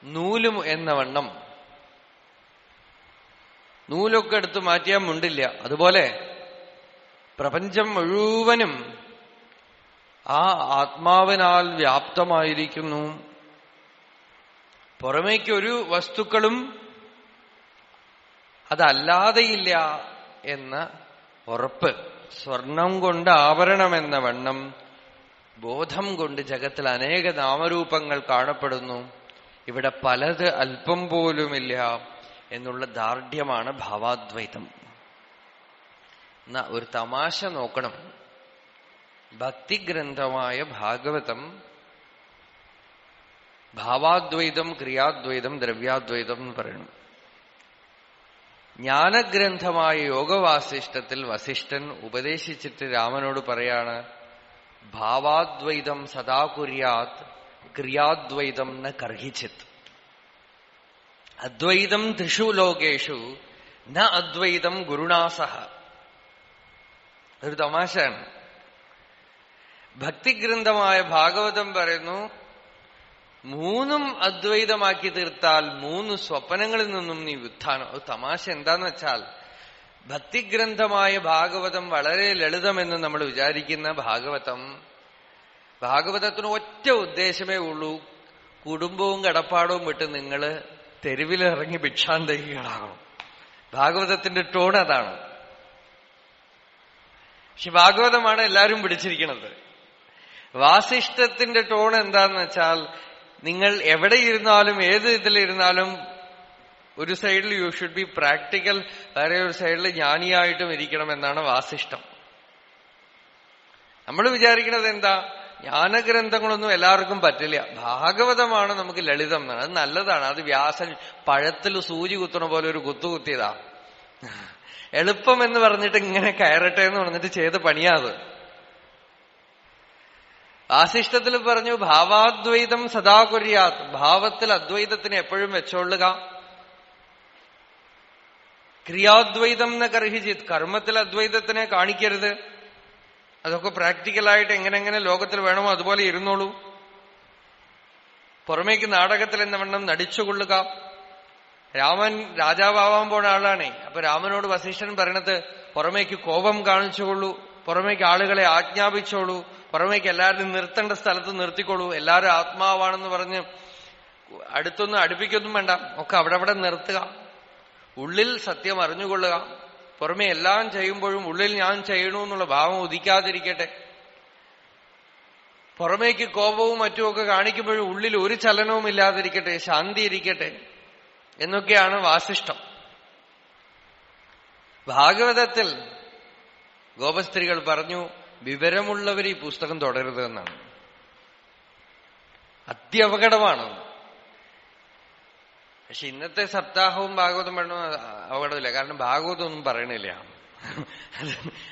നൂലും എന്ന വണ്ണം നൂലൊക്കെ എടുത്ത് മാറ്റിയാൽ മുണ്ടില്ല. അതുപോലെ പ്രപഞ്ചം മുഴുവനും ആ ആത്മാവിനാൽ വ്യാപ്തമായിരിക്കുന്നു. പുറമേക്കൊരു വസ്തുക്കളും അതല്ലാതെയില്ല എന്ന ഉറപ്പ്. സ്വർണം കൊണ്ട് ആവരണമെന്ന വണ്ണം ബോധം കൊണ്ട് ജഗത്തിൽ അനേക നാമരൂപങ്ങൾ കാണപ്പെടുന്നു. ഇവിടെ പലത് അല്പം പോലുമില്ല എന്നുള്ള ദാർഢ്യമാണ് ഭാവാദ്വൈതം. എന്നാ ഒരു തമാശ നോക്കണം. ഭക്തിഗ്രന്ഥമായ ഭാഗവതം ഭാവാദ്വൈതം, ക്രിയാദ്വൈതം, ദ്രവ്യാദ്വൈതം എന്ന് പറയുന്നു. ജ്ഞാനഗ്രന്ഥമായ യോഗവാസിഷ്ഠത്തിൽ വസിഷ്ഠൻ ഉപദേശിച്ചിട്ട് രാമനോട് പറയാണ്, ഭാവാദ്വൈതം സദാ കുര്യാത് ക്രിയാദ്വൈതം ന കർഹിച്ചിത്. അദ്വൈതം ത്രിഷു ലോകേഷു ന അദ്വൈതം ഗുരുണാസഹ. ഒരു തമാശയാണ്. ഭക്തിഗ്രന്ഥമായ ഭാഗവതം പറയുന്നു, മൂന്നും അദ്വൈതമാക്കി തീർത്താൽ മൂന്ന് സ്വപ്നങ്ങളിൽ നിന്നും നീ ഉത്ഥാനം. ഒരു തമാശ എന്താന്ന് വെച്ചാൽ, ഭക്തിഗ്രന്ഥമായ ഭാഗവതം വളരെ ലളിതമെന്ന് നമ്മൾ വിചാരിക്കുന്ന ഭാഗവതത്തിന് ഒറ്റ ഉദ്ദേശമേ ഉള്ളൂ. കുടുംബവും കടപ്പാടവും വിട്ട് നിങ്ങൾ തെരുവിലിറങ്ങി ഭിക്ഷാന്തകികളാകണം. ഭാഗവതത്തിന്റെ ടോൺ അതാണ്. പക്ഷെ ഭാഗവതമാണ് എല്ലാവരും പിടിച്ചിരിക്കുന്നത്. വാസിഷ്ഠത്തിന്റെ ടോൺ എന്താന്ന് വെച്ചാൽ, നിങ്ങൾ എവിടെ ഇരുന്നാലും ഏത് ഇതിലിരുന്നാലും ഒരു സൈഡിൽ യു ഷുഡ് ബി പ്രാക്ടിക്കൽ, വേറെ ഒരു സൈഡിൽ ജ്ഞാനിയായിട്ടും ഇരിക്കണം എന്നാണ് വാസിഷ്ഠം. നമ്മൾ വിചാരിക്കുന്നത് എന്താ, ജ്ഞാനഗ്രന്ഥങ്ങളൊന്നും എല്ലാവർക്കും പറ്റില്ല, ഭാഗവതമാണ് നമുക്ക് ലളിതം എന്നാണ്. അത് നല്ലതാണ്. അത് വ്യാസൻ പഴത്തിൽ സൂചി കുത്തണ പോലെ ഒരു കുത്തുകുത്തിയതാ. എളുപ്പം എന്ന് പറഞ്ഞിട്ട് ഇങ്ങനെ കയറട്ടെ എന്ന് പറഞ്ഞിട്ട് ചെയ്ത പണിയാത്. വാസിഷ്ഠത്തിൽ പറഞ്ഞു, ഭാവാദ്വൈതം സദാ കുര്യാത്. ഭാവത്തിൽ അദ്വൈതത്തിന് എപ്പോഴും വെച്ചോളുക. ക്രിയാദ്വൈതം ന കർഹിജിത്. കർമ്മത്തിൽ അദ്വൈതത്തിനെ കാണിക്കരുത്. അതൊക്കെ പ്രാക്ടിക്കലായിട്ട് എങ്ങനെ ലോകത്തിൽ വേണമോ അതുപോലെ ഇരുന്നോളൂ. പുറമേക്ക് നാടകത്തിൽ എന്ന വണ്ണം നടിച്ചുകൊള്ളുക. രാമൻ രാജാവാൻ പോണ ആളാണേ. അപ്പൊ രാമനോട് വസിഷ്ഠൻ പറയണത്, പുറമേക്ക് കോപം കാണിച്ചുകൊള്ളൂ, പുറമേക്ക് ആളുകളെ ആജ്ഞാപിച്ചോളൂ, പുറമേക്ക് എല്ലാവരും നിർത്തേണ്ട സ്ഥലത്ത് നിർത്തിക്കൊള്ളൂ, എല്ലാവരും ആത്മാവാണെന്ന് പറഞ്ഞ് അടുത്തൊന്നും അടുപ്പിക്കൊന്നും വേണ്ട, ഒക്കെ അവിടെ നിർത്തുക. ഉള്ളിൽ സത്യം അറിഞ്ഞുകൊള്ളുക. പുറമെ എല്ലാം ചെയ്യുമ്പോഴും ഉള്ളിൽ ഞാൻ ചെയ്യണു എന്നുള്ള ഭാവം ഉദിക്കാതിരിക്കട്ടെ. പുറമേക്ക് കോപവും മറ്റുമൊക്കെ കാണിക്കുമ്പോഴും ഉള്ളിൽ ഒരു ചലനവും ഇല്ലാതിരിക്കട്ടെ, ശാന്തി ഇരിക്കട്ടെ എന്നൊക്കെയാണ് വാസിഷ്ഠം. ഭാഗവതത്തിൽ ഗോപസ്ത്രീകൾ പറഞ്ഞു, വിവരമുള്ളവർ ഈ പുസ്തകം തുടരുത് എന്നാണ്. അത്യപകടമാണ്. പക്ഷെ ഇന്നത്തെ സപ്താഹവും ഭാഗവതം വേണം അപകടമില്ല. കാരണം ഭാഗവതം ഒന്നും പറയണില്ല.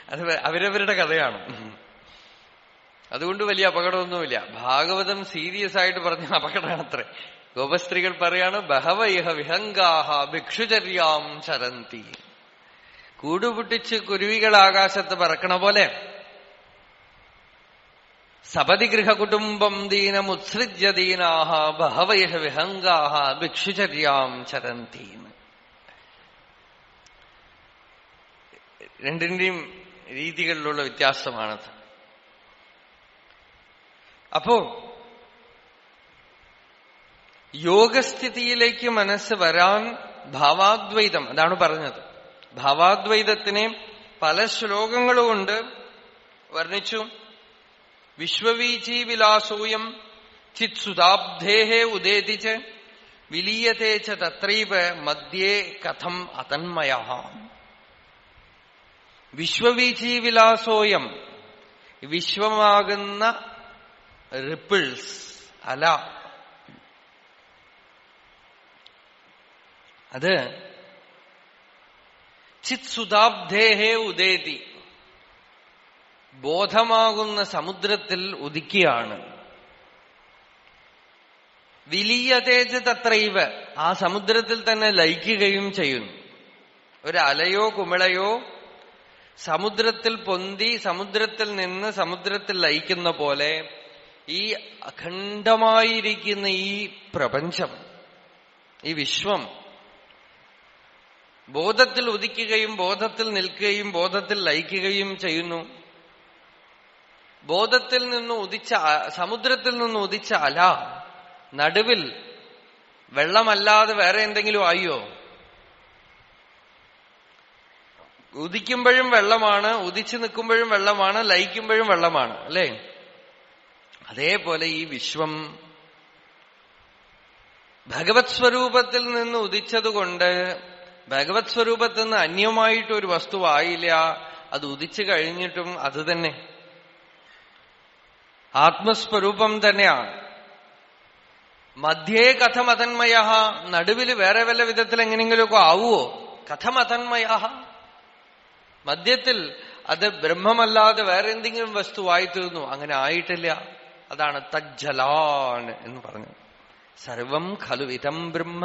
അത് അവരവരുടെ കഥയാണ്. അതുകൊണ്ട് വലിയ അപകടമൊന്നുമില്ല. ഭാഗവതം സീരിയസ് ആയിട്ട് പറഞ്ഞ അപകടമാണത്രേ. ഗോപസ്ത്രീകൾ പറയാണ്, ബഹവൈഹ വിഹംഗാഹ ഭിക്ഷുചര്യാം ചരന്തി. കൂടുപൊട്ടിച്ച് കുരുവികൾ ആകാശത്ത് പറക്കണ പോലെ സപതി ഗൃഹകുടുംബം ദീനമുത്സൃജ്യ ദീനാഹ ബഹവൈഹ വിഹംഗാഹ ഭിക്ഷുചര്യാം ചരന്തി. രണ്ടിന്റെയും രീതികളിലുള്ള വ്യത്യാസമാണത്. അപ്പോ യോഗസ്ഥിതിയിലേക്ക് മനസ്സ് വരാൻ ഭാവാദ്വൈതം, അതാണ് പറഞ്ഞത്. ഭാവാദ്വൈതത്തിനെ പല ശ്ലോകങ്ങളുകൊണ്ട് വർണ്ണിച്ചു. വിശ്വവീചി വിലാസോയം ചിത്സുതാബ്ധേഹേ ഉദേതിച്ച് വിലീയത്തെ ച തത്രൈവ മധ്യേ കഥം അതന്മയ. വിശ്വവീചി വിലാസോയം, വിശ്വമാകുന്ന റിപ്പിൾസ്, അല, അത് ചിത്സുതാബ്ധേഹേ ഉദേതി, ബോധമാകുന്ന സമുദ്രത്തിൽ ഉദിക്കുകയാണ്. വിലീയതേജ തത്രൈവ, ആ സമുദ്രത്തിൽ തന്നെ ലയിക്കുകയും ചെയ്യുന്നു. ഒരു അലയോ കുമിളയോ സമുദ്രത്തിൽ പൊന്തി സമുദ്രത്തിൽ നിന്ന് സമുദ്രത്തിൽ ലയിക്കുന്ന പോലെ ഈ അഖണ്ഡമായിരിക്കുന്ന ഈ പ്രപഞ്ചം, ഈ വിശ്വം ബോധത്തിൽ ഉദിക്കുകയും ബോധത്തിൽ നിൽക്കുകയും ബോധത്തിൽ ലയിക്കുകയും ചെയ്യുന്നു. ബോധത്തിൽ നിന്ന് ഉദിച്ച, സമുദ്രത്തിൽ നിന്ന് ഉദിച്ച അല നടുവിൽ വെള്ളമല്ലാതെ വേറെ എന്തെങ്കിലും ആയോ? ഉദിക്കുമ്പോഴും വെള്ളമാണ്, ഉദിച്ചു നിൽക്കുമ്പോഴും വെള്ളമാണ്, ലയിക്കുമ്പോഴും വെള്ളമാണ്, അല്ലേ? അതേപോലെ ഈ വിശ്വം ഭഗവത് സ്വരൂപത്തിൽ നിന്ന് ഉദിച്ചതുകൊണ്ട് ഭഗവത് സ്വരൂപത്തിൽ നിന്ന് അന്യമായിട്ടൊരു വസ്തുവായില്ല. അത് ഉദിച്ചു കഴിഞ്ഞിട്ടും അത് തന്നെ ആത്മസ്വരൂപം തന്നെയാണ്. മധ്യേ കഥമതന്മയ, നടുവിൽ വേറെ വല്ല വിധത്തിൽ എങ്ങനെയെങ്കിലുമൊക്കെ ആവുമോ? കഥമതന്മയ, മധ്യത്തിൽ അത് ബ്രഹ്മമല്ലാതെ വേറെ എന്തെങ്കിലും വസ്തുവായി തീർന്നു. അങ്ങനെ ആയിട്ടില്ല. അതാണ് തജ്ജലാൻ എന്ന് പറഞ്ഞത്. സർവം ഖലു ഇതം ബ്രഹ്മ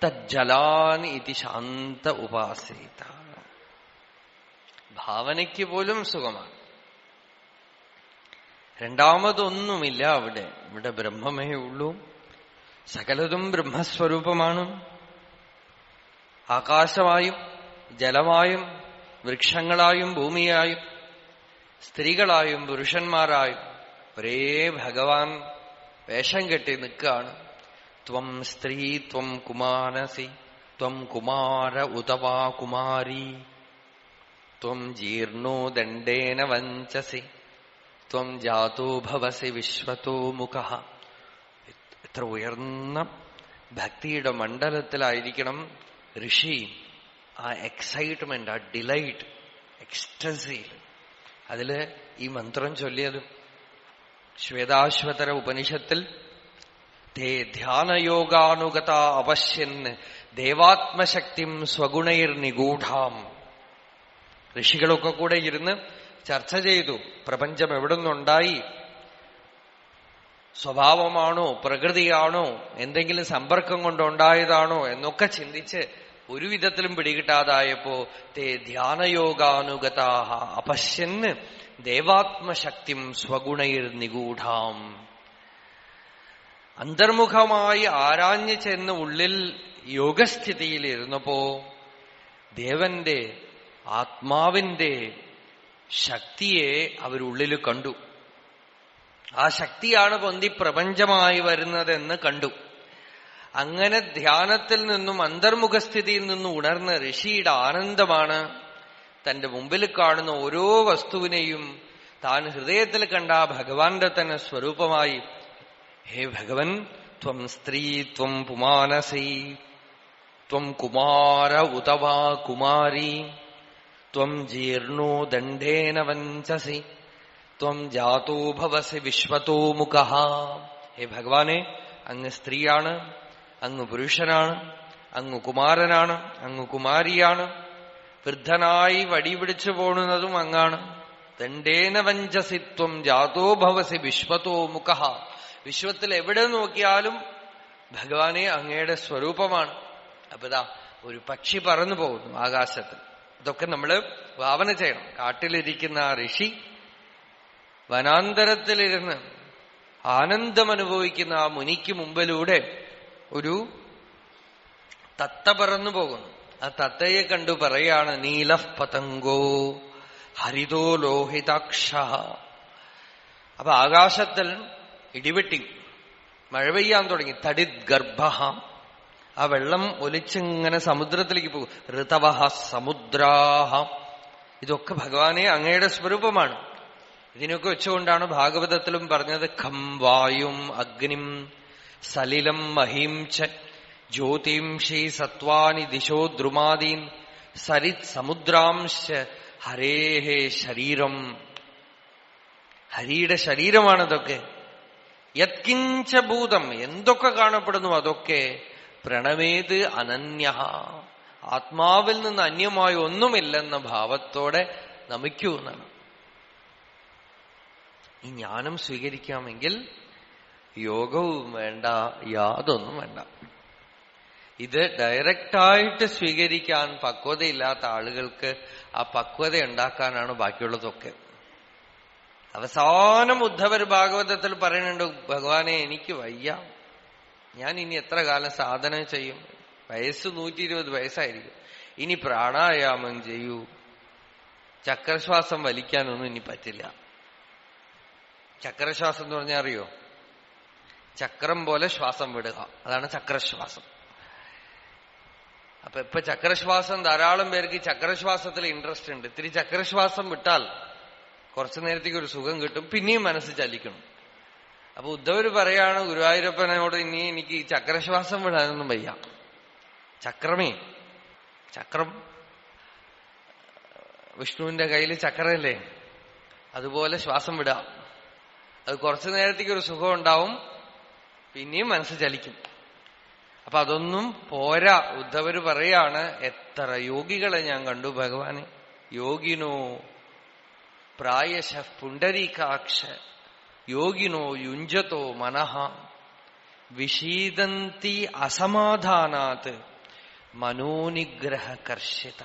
തജ്ജലാൻ ഇതി ശാന്ത ഉപാസേത. ഭാവനയ്ക്ക് പോലും സുഖമാണ്. രണ്ടാമതൊന്നുമില്ല അവിടെ. ഇവിടെ ബ്രഹ്മമേ ഉള്ളൂ. സകലതും ബ്രഹ്മസ്വരൂപമാണ്. ആകാശമായും ജലമായും വൃക്ഷങ്ങളായും ഭൂമിയായും സ്ത്രീകളായും പുരുഷന്മാരായും ഒരേ ഭഗവാൻ വേഷം കെട്ടി നിൽക്കുകയാണ്. ത്വം സ്ത്രീ ത്വം കുമാരസി ത്വം കുമാര ഉതവാ കുമാരി ത്വം ജീർണോ ദണ്ഡേന വഞ്ചസി ത്വം ജാതോ ഭവസി വിശ്വതോ മുഖഃ. എത്ര ഉയർന്ന ഭക്തിയുടെ മണ്ഡലത്തിലായിരിക്കണം ഋഷി. ആ എക്സൈറ്റ്മെന്റ്, ആ ഡിലൈറ്റ്, എക്സ്റ്റസിയിൽ അതില് ഈ മന്ത്രം ചൊല്ലിയതും. ശ്വേതാശ്വതര ഉപനിഷത്തിൽ തേ ധ്യാനയോഗാനുഗത അവശ്യന് ദേവാത്മശക്തിം സ്വഗുണൈർനിഗൂഢാം. ഋഷികളൊക്കെ കൂടെ ഇരുന്ന് ചർച്ച ചെയ്തു. പ്രപഞ്ചം എവിടുന്നുണ്ടായി, സ്വഭാവമാണോ പ്രകൃതിയാണോ എന്തെങ്കിലും സമ്പർക്കം കൊണ്ടുണ്ടായതാണോ എന്നൊക്കെ ചിന്തിച്ച് ഒരു വിധത്തിലും പിടികിട്ടാതായപ്പോ തേ ധ്യാനയോഗാനുഗതാഹ അപശ്യന് ദേവാത്മശക്തിം സ്വഗുണൈർനിഗൂഢാം. അന്തർമുഖമായി ആരാഞ്ഞു ചെന്ന് ഉള്ളിൽ യോഗസ്ഥിതിയിലിരുന്നപ്പോ ദേവന്റെ ആത്മാവിന്റെ ശക്തിയെ അവരുള്ളിൽ കണ്ടു. ആ ശക്തിയാണ് പൊന്തി പ്രപഞ്ചമായി വരുന്നതെന്ന് കണ്ടു. അങ്ങനെ ധ്യാനത്തിൽ നിന്നും അന്തർമുഖസ്ഥിതിയിൽ നിന്നും ഉണർന്ന ഋഷിയുടെ ആനന്ദമാണ് തന്റെ മുമ്പിൽ കാണുന്ന ഓരോ വസ്തുവിനെയും താൻ ഹൃദയത്തിൽ കണ്ട ഭഗവാന്റെ തന്നെ സ്വരൂപമായി, ഹേ ഭഗവൻ, ത്വം സ്ത്രീ ത്വം പുമാനസി ത്വം കുമാര ഉതവാ കുമാരി ത്വം ജീർണോ ദണ്ഡേന വഞ്ചസി ത്വം ജാതോ ഭവസി വിശ്വതോ മുഖഃ. ഹേ ഭഗവാനെ, അങ്ങ് സ്ത്രീയാണ്, അങ്ങ് പുരുഷനാണ്, അങ്ങ് കുമാരനാണ്, അങ്ങ് കുമാരിയാണ്, വൃദ്ധനായി വടി പിടിച്ചു പോണുന്നതും അങ്ങാണ്. ദണ്ഡേന വഞ്ചസിത്വം ജാതോ ഭവസി വിശ്വതോ മുഖഃ. വിശ്വത്തിൽ എവിടെ നോക്കിയാലും ഭഗവാനെ അങ്ങയുടെ സ്വരൂപമാണ്. അപ്പൊ ഇതാ ഒരു പക്ഷി പറന്നു പോകുന്നു ആകാശത്തിൽ. ഇതൊക്കെ നമ്മൾ ഭാവന ചെയ്യണം. കാട്ടിലിരിക്കുന്ന ആ ഋഷി വനാന്തരത്തിലിരുന്ന് ആനന്ദമനുഭവിക്കുന്ന ആ മുനിക്ക് മുമ്പിലൂടെ ഒരു തത്ത പറന്നു പോകുന്നു. ആ തത്തയെ കണ്ടു പറയാണ്, നീലഃ പതംഗോ ഹരിതോ ലോഹിതാക്ഷ. അപ്പൊ ആകാശത്തിൽ ഇടിവെട്ടി മഴ പെയ്യാൻ തുടങ്ങി. തടിത് ഗർഭ, ആ വെള്ളം ഒലിച്ചിങ്ങനെ സമുദ്രത്തിലേക്ക് പോകും. ഋതവഃ സമുദ്രാഹ. ഇതൊക്കെ ഭഗവാനെ അങ്ങയുടെ സ്വരൂപമാണ്. ഇതിനൊക്കെ വെച്ചുകൊണ്ടാണ് ഭാഗവതത്തിലും പറഞ്ഞത് ഖം വായും അഗ്നിം സലിലം മഹീം ച ജ്യോതിംഷി സത്വാനി ദിശോ ദ്രുമാദീൻ സരിത് സമുദ്രാംശ ഹരേഹേ ശരീരം. ഹരിയുടെ ശരീരമാണതൊക്കെ. യത്കിഞ്ച ഭൂതം, എന്തൊക്കെ കാണപ്പെടുന്നു അതൊക്കെ പ്രണമേത് അനന്യ, ആത്മാവിൽ നിന്ന് അന്യമായ ഒന്നുമില്ലെന്ന ഭാവത്തോടെ നമിക്കൂ എന്നാണ്. ഈ ജ്ഞാനം സ്വീകരിക്കാമെങ്കിൽ യോഗവും വേണ്ട, യാതൊന്നും വേണ്ട. ഇത് ഡയറക്റ്റായിട്ട് സ്വീകരിക്കാൻ പക്വതയില്ലാത്ത ആളുകൾക്ക് ആ പക്വത ഉണ്ടാക്കാനാണ് ബാക്കിയുള്ളതൊക്കെ. അവസാനം ഉദ്ധവർ ഭാഗവതത്തിൽ പറയുന്നുണ്ട്, ഭഗവാനെ എനിക്ക് വയ്യ, ഞാൻ ഇനി എത്ര കാലം സാധന ചെയ്യും? വയസ്സ് 120 വയസ്സായിരിക്കും. ഇനി പ്രാണായാമം ചെയ്യൂ, ചക്രശ്വാസം വലിക്കാനൊന്നും ഇനി പറ്റില്ല. ചക്രശ്വാസം എന്ന് പറഞ്ഞാൽ അറിയോ? ചക്രം പോലെ ശ്വാസം വിടുക, അതാണ് ചക്രശ്വാസം. അപ്പൊ ഇപ്പൊ ചക്രശ്വാസം ധാരാളം പേർക്ക് ചക്രശ്വാസത്തിൽ ഇൻട്രസ്റ്റ് ഉണ്ട്. ഇത്തിരി ചക്രശ്വാസം വിട്ടാൽ കുറച്ചു നേരത്തേക്ക് ഒരു സുഖം കിട്ടും, പിന്നെയും മനസ്സ് ചലിക്കണം. അപ്പൊ ഉദ്ധവര് പറയാണ് ഗുരുവായൂരപ്പനോട്, ഇനി എനിക്ക് ഈ ചക്രശ്വാസം വിടാനൊന്നും വയ്യ. ചക്രമേ, ചക്രം വിഷ്ണുവിന്റെ കയ്യിൽ ചക്രല്ലേ, അതുപോലെ ശ്വാസം വിടാം. അത് കുറച്ചു നേരത്തേക്ക് ഒരു സുഖം ഉണ്ടാവും, പിന്നെയും മനസ്സ് ചലിക്കും. അപ്പൊ അതൊന്നും പോരാ. ഉദ്ധവര് പറയാണ്, എത്ര യോഗികളെ ഞാൻ കണ്ടു ഭഗവാനെ. യോഗിനോ പ്രായശ പുണ്ടരീകാക്ഷ യോഗിനോ യുഞ്ജതോ മനഃ വിഷീദന്തി അസമാധാനാത് മനോനിഗ്രഹകർഷിത.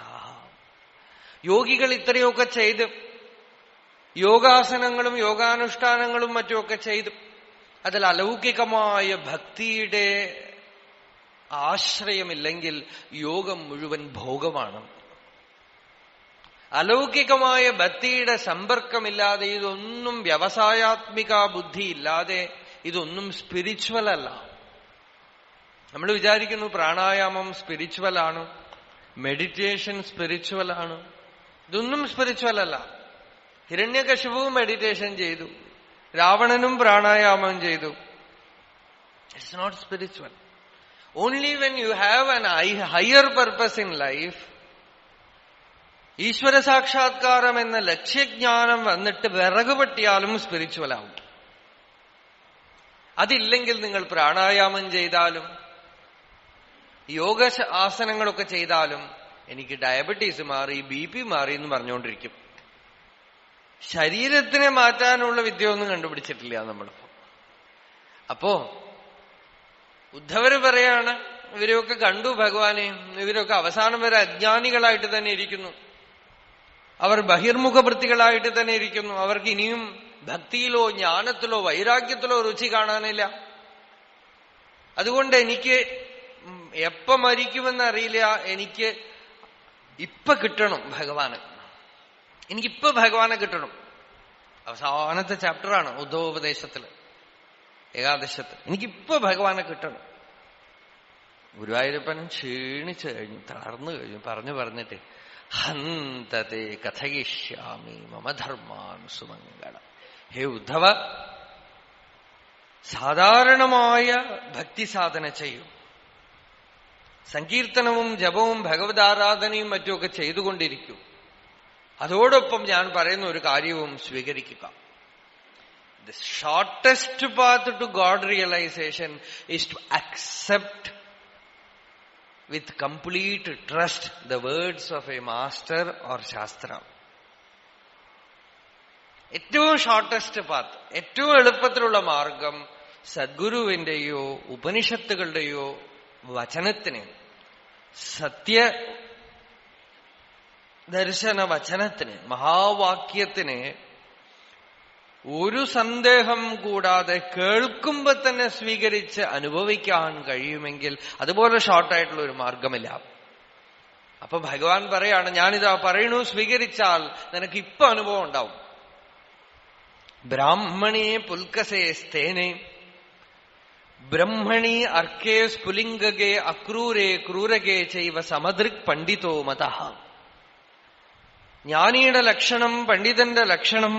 യോഗികൾ ഇത്രയൊക്കെ ചെയ്ത്, യോഗാസനങ്ങളും യോഗാനുഷ്ഠാനങ്ങളും മറ്റുമൊക്കെ ചെയ്തു, അതിൽ അലൗകികമായ ഭക്തിയുടെ ആശ്രയമില്ലെങ്കിൽ യോഗം മുഴുവൻ ഭോഗമാണ്. അലൗകികമായ ഭക്തിയുടെ സമ്പർക്കമില്ലാതെ, ഇതൊന്നും വ്യവസായാത്മിക ബുദ്ധിയില്ലാതെ, ഇതൊന്നും സ്പിരിച്വൽ അല്ല. നമ്മൾ വിചാരിക്കുന്നു പ്രാണായാമം സ്പിരിച്വൽ ആണ്, മെഡിറ്റേഷൻ സ്പിരിച്വൽ ആണ്. ഇതൊന്നും സ്പിരിച്വൽ അല്ല. ഹിരണ്യകശിപുവും മെഡിറ്റേഷൻ ചെയ്തു, രാവണനും പ്രാണായാമം ചെയ്തു. It's not spiritual. Only when you have an higher purpose in life, ഈശ്വര സാക്ഷാത്കാരം എന്ന ലക്ഷ്യജ്ഞാനം വന്നിട്ട് വിറക് പറ്റിയാലും സ്പിരിച്വൽ ആവും. അതില്ലെങ്കിൽ നിങ്ങൾ പ്രാണായാമം ചെയ്താലും യോഗ ആസനങ്ങളൊക്കെ ചെയ്താലും എനിക്ക് ഡയബറ്റീസ് മാറി, BP മാറി എന്ന് പറഞ്ഞുകൊണ്ടിരിക്കും. ശരീരത്തിനെ മാറ്റാനുള്ള വിദ്യയൊന്നും കണ്ടുപിടിച്ചിട്ടില്ല നമ്മളിപ്പോ. അപ്പോ ഉദ്ധവര് പറയാണ്, ഇവരെയൊക്കെ കണ്ടു ഭഗവാനെ, ഇവരൊക്കെ അവസാനം വരെ അജ്ഞാനികളായിട്ട് തന്നെ ഇരിക്കുന്നു, അവർ ബഹിർമുഖവൃത്തികളായിട്ട് തന്നെ ഇരിക്കുന്നു, അവർക്ക് ഇനിയും ഭക്തിയിലോ ജ്ഞാനത്തിലോ വൈരാഗ്യത്തിലോ രുചി കാണാനില്ല. അതുകൊണ്ട് എനിക്ക് എപ്പ മരിക്കുമെന്നറിയില്ല, എനിക്ക് ഇപ്പൊ കിട്ടണം ഭഗവാന്, എനിക്കിപ്പൊ ഭഗവാനെ കിട്ടണം. അവസാനത്തെ ചാപ്റ്ററാണ് ഉദ്ധവോപദേശത്തില്, ഏകാദശത്തിൽ. എനിക്കിപ്പോ ഭഗവാനെ കിട്ടണം. ഗുരുവായൂരപ്പൻ ക്ഷീണിച്ചു കഴിഞ്ഞു, തളർന്നു കഴിഞ്ഞു, പറഞ്ഞിട്ട് ഹന്തത്തെ കഥയിഷ്യാമി മമ ധർമാൻ സുമംഗള. ഹേ ഉദ്ധവ, സാധാരണമായ ഭക്തി സാധന ചെയ്യൂ, സങ്കീർത്തനവും ജപവും ഭഗവതാരാധനയും മറ്റുമൊക്കെ ചെയ്തുകൊണ്ടിരിക്കൂ. അതോടൊപ്പം ഞാൻ പറയുന്ന ഒരു കാര്യവും സ്വീകരിക്കുക. The shortest path to God realization is to accept with complete trust the words of a master or shastra. ഏറ്റവും ഷോർട്ടസ്റ്റ് പാത്ത്, ഏറ്റവും എളുപ്പത്തിലുള്ള മാർഗം സദ്ഗുരുവിന്റെയോ ഉപനിഷത്തുകളുടെയോ വചനത്തിന്, സത്യ ദർശന വചനത്തിന്, മഹാവാക്യത്തിന് ഒരു സന്ദേഹം കൂടാതെ കേൾക്കുമ്പോ തന്നെ സ്വീകരിച്ച് അനുഭവിക്കാൻ കഴിയുമെങ്കിൽ അതുപോലെ ഷോർട്ടായിട്ടുള്ള ഒരു മാർഗമില്ല. അപ്പൊ ഭഗവാൻ പറയാണ്, ഞാനിതാ പറയണു, സ്വീകരിച്ചാൽ നിനക്ക് ഇപ്പൊ അനുഭവം ഉണ്ടാവും. ബ്രാഹ്മണേ പുൽക്കസേ സ്തേനെ ബ്രഹ്മണി അർക്കേ സ്ഫുലിംഗകേ അക്രൂരേ ക്രൂരകേ ചൈവ സമദൃക് പണ്ഡിതോ മതഃ. ജ്ഞാനിയുടെ ലക്ഷണം, പണ്ഡിതന്റെ ലക്ഷണം,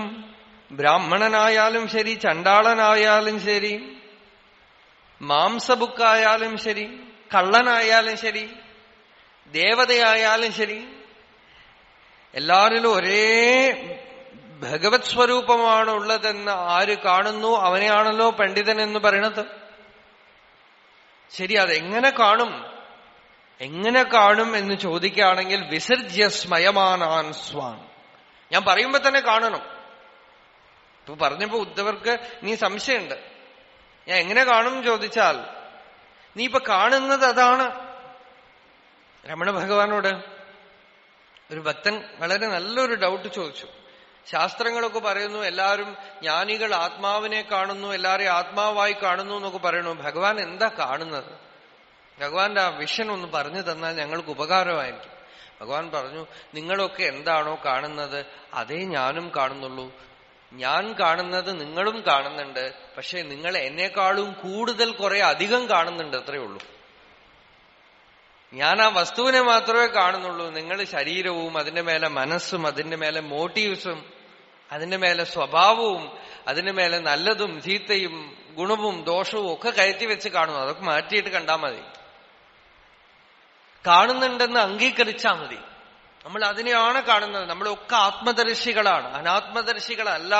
ബ്രാഹ്മണനായാലും ശരി, ചണ്ടാളനായാലും ശരി, മാംസബുക്കായാലും ശരി, കള്ളനായാലും ശരി, ദേവതയായാലും ശരി, എല്ലാവരിലും ഒരേ ഭഗവത് സ്വരൂപമാണ് ഉള്ളതെന്ന് ആര് കാണുന്നു അവനെയാണല്ലോ പണ്ഡിതൻ എന്ന് പറയണത്. ശരി, അതെങ്ങനെ കാണും? എങ്ങനെ കാണും എന്ന് ചോദിക്കുകയാണെങ്കിൽ വിസർജ്യ സ്മയമാനാൻ സ്വാൻ. ഞാൻ പറയുമ്പോ തന്നെ കാണണം. ഇപ്പൊ പറഞ്ഞപ്പോ ഉദ്ധവർക്ക് നീ സംശയമുണ്ട്, ഞാൻ എങ്ങനെ കാണും ചോദിച്ചാൽ നീ ഇപ്പൊ കാണുന്നത് അതാണ്. രമണ ഭഗവാനോട് ഒരു ഭക്തൻ വളരെ നല്ലൊരു ഡൗട്ട് ചോദിച്ചു. ശാസ്ത്രങ്ങളൊക്കെ പറയുന്നു എല്ലാവരും ജ്ഞാനികൾ ആത്മാവിനെ കാണുന്നു, എല്ലാവരെയും ആത്മാവായി കാണുന്നു എന്നൊക്കെ പറയുന്നു. ഭഗവാൻ എന്താ കാണുന്നത്? ഭഗവാന്റെ ആ വിഷൻ ഒന്ന് പറഞ്ഞു തന്നാൽ ഞങ്ങൾക്ക് ഉപകാരമായിരിക്കും. ഭഗവാൻ പറഞ്ഞു, നിങ്ങളൊക്കെ എന്താണോ കാണുന്നത് അതേ ഞാനും കാണുന്നുള്ളൂ. ഞാൻ കാണുന്നത് നിങ്ങളും കാണുന്നുണ്ട്, പക്ഷെ നിങ്ങൾ എന്നെക്കാളും കൂടുതൽ കുറെ അധികം കാണുന്നുണ്ട്, അത്രയേ ഉള്ളൂ. ഞാൻ ആ വസ്തുവിനെ മാത്രമേ കാണുന്നുള്ളൂ. നിങ്ങൾ ശരീരവും അതിന്റെ മേലെ മനസ്സും അതിന്റെ മേലെ മോട്ടീവ്സും അതിന്റെ മേലെ സ്വഭാവവും അതിന്റെ മേലെ നല്ലതും ചീത്തയും ഗുണവും ദോഷവും ഒക്കെ കയറ്റി വെച്ച് കാണുന്നു. അതൊക്കെ മാറ്റിയിട്ട് കണ്ടാൽ മതി. കാണുന്നുണ്ടെന്ന് അംഗീകരിച്ചാൽ മതി. നമ്മൾ അതിനെയാണ് കാണുന്നത്. നമ്മളൊക്കെ ആത്മദർശികളാണ്, അനാത്മദർശികളല്ല.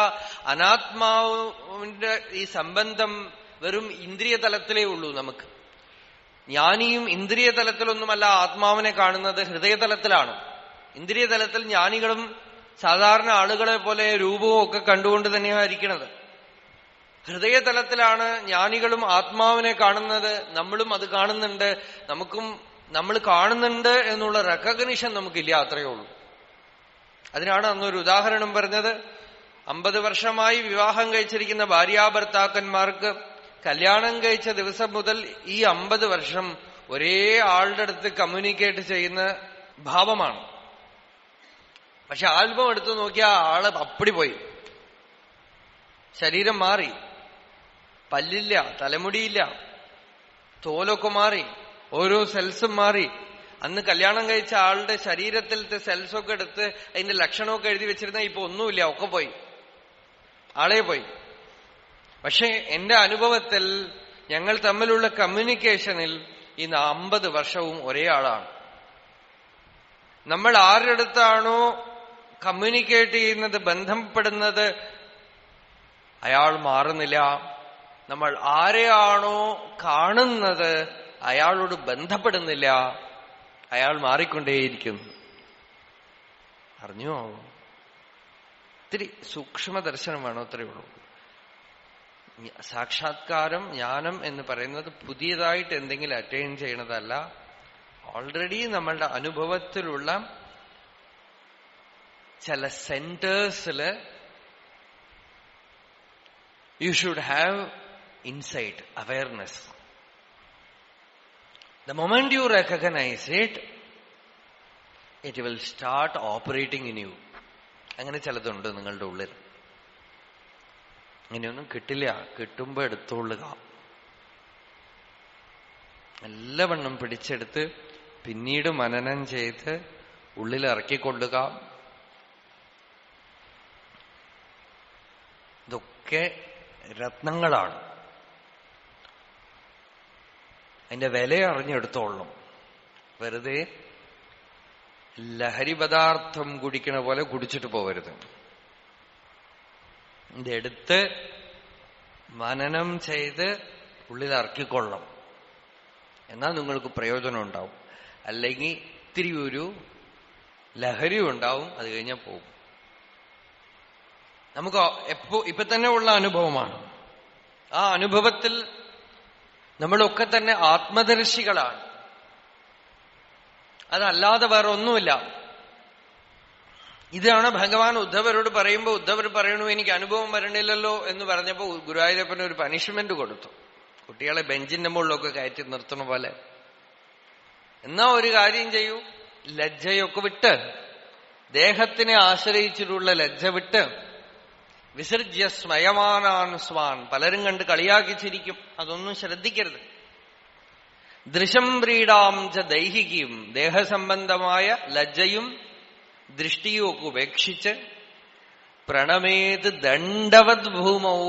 അനാത്മാവിന്റെ ഈ സംബന്ധം വെറും ഇന്ദ്രിയ തലത്തിലേ ഉള്ളൂ. നമുക്ക് ജ്ഞാനിയും ഇന്ദ്രിയ തലത്തിലൊന്നുമല്ല ആത്മാവിനെ കാണുന്നത്, ഹൃദയതലത്തിലാണ്. ഇന്ദ്രിയ തലത്തിൽ ജ്ഞാനികളും സാധാരണ ആളുകളെ പോലെ രൂപവും ഒക്കെ കണ്ടുകൊണ്ട് തന്നെയാണ് ഇരിക്കുന്നത്. ഹൃദയതലത്തിലാണ് ജ്ഞാനികളും ആത്മാവിനെ കാണുന്നത്. നമ്മളും അത് കാണുന്നുണ്ട്. നമ്മൾ കാണുന്നുണ്ട് എന്നുള്ള റെക്കഗ്നിഷൻ നമുക്കില്ല, അത്രയേ ഉള്ളൂ. അതിനാണ് അന്നൊരു ഉദാഹരണം പറഞ്ഞത്. 50 വർഷമായി വിവാഹം കഴിച്ചിരിക്കുന്ന ഭാര്യാഭർത്താക്കന്മാർക്ക് കല്യാണം കഴിച്ച ദിവസം മുതൽ ഈ 50 വർഷം ഒരേ ആളുടെ അടുത്ത് കമ്മ്യൂണിക്കേറ്റ് ചെയ്യുന്ന ഭാവമാണ്. പക്ഷെ ആൽബം എടുത്തു നോക്കിയാ ആള് അപ്പടി പോയി. ശരീരം മാറി, പല്ലില്ല, തലമുടിയില്ല, തോലൊക്കെ മാറി, ഓരോ സെൽസും മാറി. അന്ന് കല്യാണം കഴിച്ച ആളുടെ ശരീരത്തിലത്തെ സെൽസൊക്കെ എടുത്ത് അതിന്റെ ലക്ഷണമൊക്കെ എഴുതി വെച്ചിരുന്ന ഇപ്പൊ ഒന്നുമില്ല, ഒക്കെ പോയി, ആളെ പോയി. പക്ഷെ എന്റെ അനുഭവത്തിൽ ഞങ്ങൾ തമ്മിലുള്ള കമ്മ്യൂണിക്കേഷനിൽ ഈ 50 വർഷവും ഒരേ ആളാണ്. നമ്മൾ ആരുടെ അടുത്താണോ കമ്മ്യൂണിക്കേറ്റ് ചെയ്യുന്നത്, ബന്ധപ്പെടുന്നത്, അയാൾ മാറുന്നില്ല. നമ്മൾ ആരെയാണോ കാണുന്നത് അയാളോട് ബന്ധപ്പെടുന്നില്ല, അയാൾ മാറിക്കൊണ്ടേയിരിക്കുന്നു. അറിഞ്ഞോ? ഇത്തിരി സൂക്ഷ്മ ദർശനം വേണോ? അത്രയേ ഉള്ളൂ. സാക്ഷാത്കാരം, ജ്ഞാനം എന്ന് പറയുന്നത് പുതിയതായിട്ട് എന്തെങ്കിലും അറ്റൈൻ ചെയ്യണതല്ല. ഓൾറെഡി നമ്മളുടെ അനുഭവത്തിലുള്ള ചില സെന്റേഴ്സില് you should have insight, awareness. The moment you recognize it, it will start operating in you. അങ്ങനെ ചിലതുണ്ട് നിങ്ങളുടെ ഉള്ളിൽ. ഇങ്ങനെയൊന്നും കിട്ടില്ല, കിട്ടുമ്പോ എടുത്തോളുക. നല്ലവണ്ണം പിടിച്ചെടുത്ത് പിന്നീട് മനനം ചെയ്ത് ഉള്ളിൽ ഇറക്കിക്കൊള്ളുക. ഇതൊക്കെ രത്നങ്ങളാണ്. അതിന്റെ വില അറിഞ്ഞെടുത്തോളണം. വെറുതെ ലഹരി പദാർത്ഥം കുടിക്കണ പോലെ കുടിച്ചിട്ട് പോകരുത്. ഇതെടുത്ത് മനനം ചെയ്ത് ഉള്ളിൽ ഇറക്കിക്കൊള്ളണം. എന്നാൽ നിങ്ങൾക്ക് പ്രയോജനം ഉണ്ടാവും. അല്ലെങ്കിൽ ഇത്തിരി ഒരു ലഹരി ഉണ്ടാവും, അത് കഴിഞ്ഞാൽ പോകും. നമുക്ക് ഇപ്പൊ തന്നെ ഉള്ള അനുഭവമാണ്. ആ അനുഭവത്തിൽ നമ്മളൊക്കെ തന്നെ ആത്മദർശികളാണ്. അതല്ലാതെ വേറെ ഒന്നുമില്ല. ഇതാണ് ഭഗവാൻ ഉദ്ധവരോട് പറയുമ്പോൾ ഉദ്ധവർ പറയണു എനിക്ക് അനുഭവം വരണില്ലല്ലോ എന്ന് പറഞ്ഞപ്പോ ഗുരുവായൂരപ്പന് ഒരു പനിഷ്മെന്റ് കൊടുത്തു. കുട്ടികളെ ബെഞ്ചിന്റെ മുകളിലൊക്കെ കയറ്റി നിർത്തണ പോലെ. എന്നാ ഒരു കാര്യം ചെയ്യൂ, ലജ്ജയൊക്കെ വിട്ട്, ദേഹത്തിനെ ആശ്രയിച്ചിട്ടുള്ള ലജ്ജ വിട്ട്, വിസർജ്യ സ്മയമാനാൻ സ്വാൻ. പലരും കണ്ട് കളിയാക്കി ചിരിക്കും, അതൊന്നും ശ്രദ്ധിക്കരുത്. ദൃശം വ്രീഡാം ച ദൈഹികയും, ദേഹസംബന്ധമായ ലജ്ജയും ദൃഷ്ടിയും ഒക്കെ ഉപേക്ഷിച്ച് പ്രണമേത് ദണ്ഡവത് ഭൂമൗ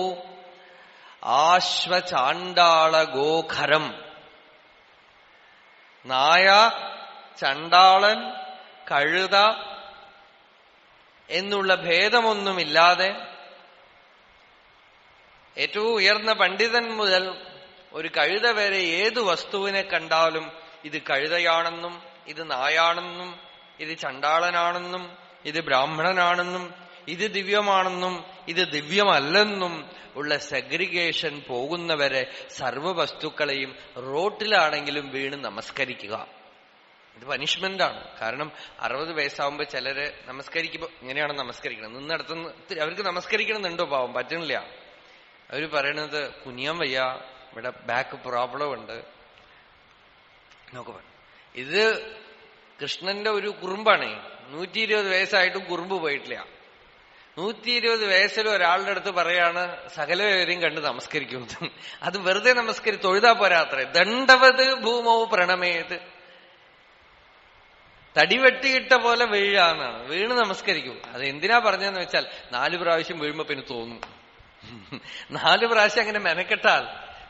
ആശ്വചാണ്ടാള ഗോഖരം. നായ, ചണ്ടാളൻ, കഴുത എന്നുള്ള ഭേദമൊന്നുമില്ലാതെ ഏറ്റവും ഉയർന്ന പണ്ഡിതൻ മുതൽ ഒരു കഴുത വരെ ഏതു വസ്തുവിനെ കണ്ടാലും ഇത് കഴുതയാണെന്നും ഇത് നായാണെന്നും ഇത് ചണ്ടാളനാണെന്നും ഇത് ബ്രാഹ്മണനാണെന്നും ഇത് ദിവ്യമാണെന്നും ഇത് ദിവ്യമല്ലെന്നും ഉള്ള സെഗ്രിഗേഷൻ പോകുന്നവരെ സർവ്വ വസ്തുക്കളെയും റോട്ടിലാണെങ്കിലും വീണ് നമസ്കരിക്കുക. ഇത് പനിഷ്മെന്റാണ്. കാരണം 60 വയസ്സാവുമ്പോ ചിലര് നമസ്കരിക്കുമ്പോ ഇങ്ങനെയാണ് നമസ്കരിക്കണം. നിന്നടത്തുനിന്ന് അവർക്ക് നമസ്കരിക്കണമെന്നുണ്ടോ? പാവം പറ്റണില്ല. അവര് പറയണത് കുനിയാൻ വയ്യ, ഇവിടെ ബാക്ക് പ്രോബ്ലം ഉണ്ട് എന്നൊക്കെ പറയും. ഇത് കൃഷ്ണന്റെ ഒരു കുറുമ്പാണ്. 120 വയസ്സായിട്ടും കുറുമ്പ് പോയിട്ടില്ല. 120 വയസ്സിൽ ഒരാളുടെ അടുത്ത് പറയാണ് സകലവരെയും കണ്ട് നമസ്കരിക്കുന്നത്. അത് വെറുതെ തൊഴുതാ പോരാത്രേ. ദണ്ഡവത് ഭൂമോ പ്രണമേത്. തടിവെട്ടിയിട്ട പോലെ വീഴാന്നാണ്. വീണ് നമസ്കരിക്കും. അത് എന്തിനാ പറഞ്ഞതെന്ന് വെച്ചാൽ 4 പ്രാവശ്യം വീഴുമ്പോ പിന്നെ തോന്നും. 4 പ്രാവശ്യം അങ്ങനെ മെനക്കെട്ടാൽ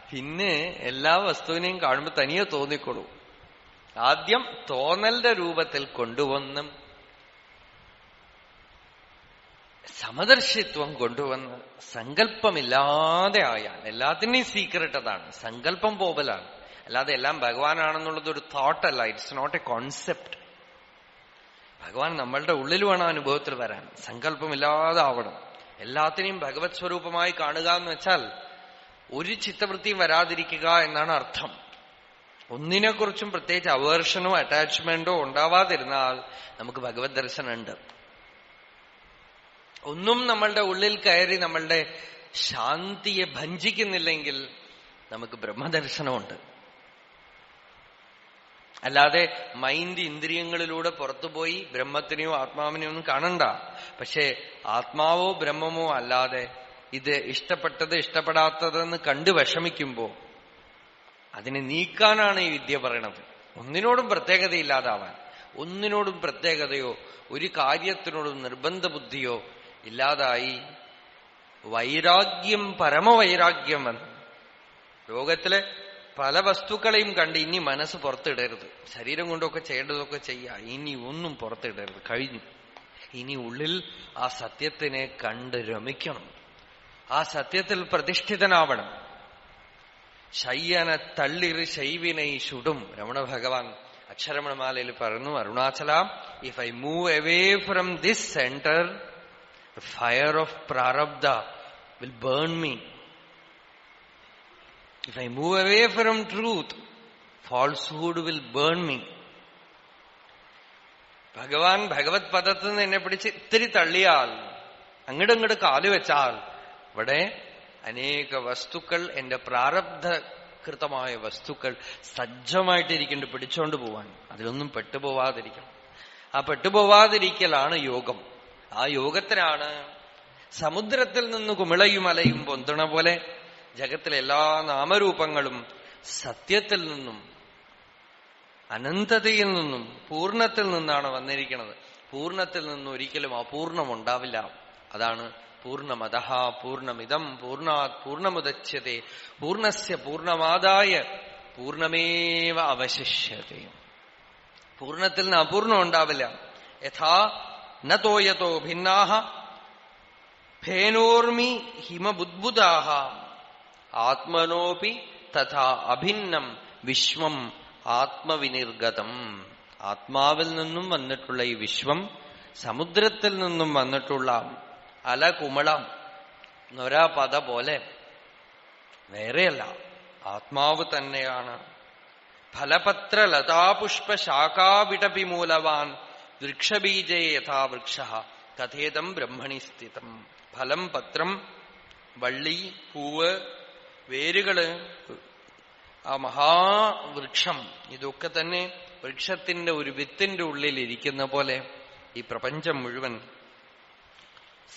പിന്നെ എല്ലാ വസ്തുവിനെയും കാണുമ്പോ തനിയെ തോന്നിക്കൊള്ളൂ. ആദ്യം തോന്നലിന്റെ രൂപത്തിൽ കൊണ്ടുവന്ന് സമദർശിത്വം കൊണ്ടുവന്ന് സങ്കല്പമില്ലാതെ ആയാൽ, എല്ലാത്തിന്റെയും സീക്രട്ട് അതാണ്, സങ്കല്പം പോവലാണ്. അല്ലാതെ എല്ലാം ഭഗവാനാണെന്നുള്ളത് ഒരു തോട്ടല്ല. It's not a concept. ഭഗവാൻ നമ്മളുടെ ഉള്ളിൽ വേണം അനുഭവത്തിൽ വരാൻ. സങ്കല്പമില്ലാതെ ആവണം. എല്ലാത്തിനെയും ഭഗവത് സ്വരൂപമായി കാണുക എന്ന് വെച്ചാൽ ഒരു ചിത്തവൃത്തിയും വരാതിരിക്കുക എന്നാണ് അർത്ഥം. ഒന്നിനെക്കുറിച്ചും പ്രത്യേകിച്ച് അവേർഷനോ അറ്റാച്ച്മെന്റോ ഉണ്ടാവാതിരുന്നാൽ നമുക്ക് ഭഗവത് ദർശനമുണ്ട്. ഒന്നും നമ്മളുടെ ഉള്ളിൽ കയറി നമ്മളുടെ ശാന്തിയെ ഭഞ്ജിക്കുന്നില്ലെങ്കിൽ നമുക്ക് ബ്രഹ്മദർശനമുണ്ട്. അല്ലാതെ മൈൻഡ് ഇന്ദ്രിയങ്ങളിലൂടെ പുറത്തുപോയി ബ്രഹ്മത്തിനെയോ ആത്മാവിനെയോ ഒന്നും കാണണ്ട. പക്ഷേ ആത്മാവോ ബ്രഹ്മമോ അല്ലാതെ ഇത് ഇഷ്ടപ്പെട്ടത് ഇഷ്ടപ്പെടാത്തതെന്ന് കണ്ട് വിഷമിക്കുമ്പോ അതിനെ നീക്കാനാണ് ഈ വിദ്യ പറയണത്. ഒന്നിനോടും പ്രത്യേകതയില്ലാതാവാൻ, ഒന്നിനോടും പ്രത്യേകതയോ ഒരു കാര്യത്തിനോടും നിർബന്ധ ബുദ്ധിയോ ഇല്ലാതായി വൈരാഗ്യം, പരമവൈരാഗ്യം വന്നു. ലോകത്തിലെ പല വസ്തുക്കളെയും കണ്ട് ഇനി മനസ്സ് പുറത്തിടരുത്. ശരീരം കൊണ്ടൊക്കെ ചെയ്യേണ്ടതൊക്കെ ചെയ്യാം, ഇനി ഒന്നും പുറത്തിടരുത്, കഴിഞ്ഞു. ഇനി ഉള്ളിൽ ആ സത്യത്തിനെ കണ്ട് രമിക്കണം, ആ സത്യത്തിൽ പ്രതിഷ്ഠിതനാവണം. ശയ്യന തള്ളിറ് ശൈവിനൈ ചുടും. രമണ ഭഗവാൻ അക്ഷരമണമാലയിൽ പറഞ്ഞു, Arunachala, if I move away from this centre, the fire of prarabdha will burn me. If I move away from truth, falsehood will burn me. ഭഗവാൻ ഭഗവത് പദത്തിൽ നിന്ന് എന്നെ പിടിച്ച് ഇത്തിരി തള്ളിയാൽ, അങ്ങോട്ട് കാലുവെച്ചാൽ, ഇവിടെ അനേക വസ്തുക്കൾ, എന്റെ പ്രാരബ്ധകൃതമായ വസ്തുക്കൾ സജ്ജമായിട്ടിരിക്കുന്നുണ്ട് പിടിച്ചോണ്ട് പോവാൻ. അതിലൊന്നും പെട്ടുപോവാതിരിക്കണം. ആ പെട്ടുപോവാതിരിക്കലാണ് യോഗം. ആ യോഗത്തിനാണ് സമുദ്രത്തിൽ നിന്ന് കുമിളയും അലയും പൊന്തണ പോലെ ജഗത്തിലെ എല്ലാ നാമരൂപങ്ങളും സത്യത്തിൽ നിന്നും, അനന്തതയിൽ നിന്നും, പൂർണ്ണത്തിൽ നിന്നാണ് വന്നിരിക്കുന്നത്. പൂർണ്ണത്തിൽ നിന്നും ഒരിക്കലും അപൂർണമുണ്ടാവില്ല. അതാണ് പൂർണ്ണമദഃ പൂർണ്ണമിദം പൂർണ്ണാത് പൂർണ്ണമുദച്യതേ പൂർണ്ണസ്യ പൂർണ്ണമാദായ പൂർണ്ണമേവ അവശിഷ്യതേ. പൂർണ്ണത്തിൽ നിന്ന് അപൂർണം ഉണ്ടാവില്ല. യഥാ നതോയതോ ഭിന്നാഹ ഫേനോർമി ഹിമബുദ്ബുദാഹ ആത്മനോപി തഥാ അഭിന്നം വിശ്വം ആത്മവിനിർഗതം. ആത്മാവിൽ നിന്നും വന്നിട്ടുള്ള ഈ വിശ്വം സമുദ്രത്തിൽ നിന്നും വന്നിട്ടുള്ള അലകുമളം നൊരാപത പോലെ വേറെയല്ല, ആത്മാവ് തന്നെയാണ്. ഫലപത്ര ലതാപുഷ്പ ശാഖാവിടപിമൂലവാൻ വൃക്ഷബീജേ യഥാ വൃക്ഷ കഥേതം ബ്രഹ്മണി സ്ഥിതം. ഫലം, പത്രം, വള്ളി, പൂവ്, വേരുകള്, ആ മഹാവൃക്ഷം, ഇതൊക്കെ തന്നെ വൃക്ഷത്തിന്റെ ഒരു വിത്തിന്റെ ഉള്ളിൽ ഇരിക്കുന്ന പോലെ ഈ പ്രപഞ്ചം മുഴുവൻ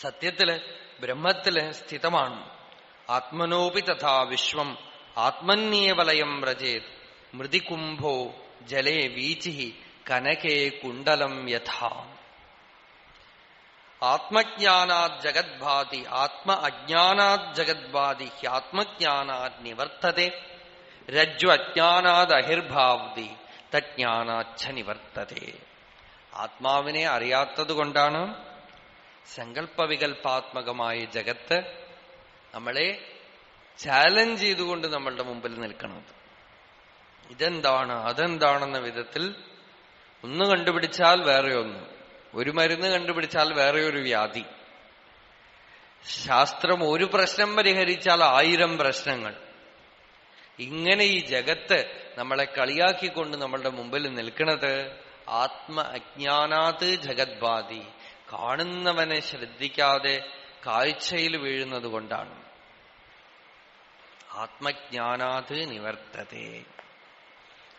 സത്യത്തില് ബ്രഹ്മത്തില് സ്ഥിതമാണ്. ആത്മനോപി തഥാ വിശ്വം ആത്മന്യേവലയം വ്രജേത് മൃതികുംഭോ ജലേ വീചി കനകേ കുണ്ടലം യഥാ. ആത്മജ്ഞാനാത് ജഗദ്ഭാതി ആത്മ അജ്ഞാനാത് ജഗദ്ഭാതി ഹ്യാത്മജ്ഞാനാത് നിവർത്തതേ രജ്ജു അജ്ഞാനാത് അഹിർഭാവതി തജ്ഞാനാച്ഛ നിവർത്തതേ. ആത്മാവിനെ അറിയാത്തത് കൊണ്ടാണ് സങ്കല്പവികൽപാത്മകമായ ജഗത്ത് നമ്മളെ ചാലഞ്ച് ചെയ്തുകൊണ്ട് നമ്മളുടെ മുമ്പിൽ നിൽക്കുന്നത്. ഇതെന്താണ് അതെന്താണെന്ന വിധത്തിൽ ഒന്ന് കണ്ടുപിടിച്ചാൽ വേറെ ഒന്ന്, ഒരു മരുന്ന് കണ്ടുപിടിച്ചാൽ വേറെ ഒരു വ്യാധി. ശാസ്ത്രം ഒരു പ്രശ്നം പരിഹരിച്ചാൽ 1000 പ്രശ്നങ്ങൾ. ഇങ്ങനെ ഈ ജഗത്ത് നമ്മളെ കളിയാക്കിക്കൊണ്ട് നമ്മളുടെ മുമ്പിൽ നിൽക്കുന്നത് ആത്മ അജ്ഞാനാത് ജഗദ്ഭാതി, കാണുന്നവനെ ശ്രദ്ധിക്കാതെ കാഴ്ചയിൽ വീഴുന്നത് കൊണ്ടാണ്. ആത്മജ്ഞാനാത് നിവർത്തതേ.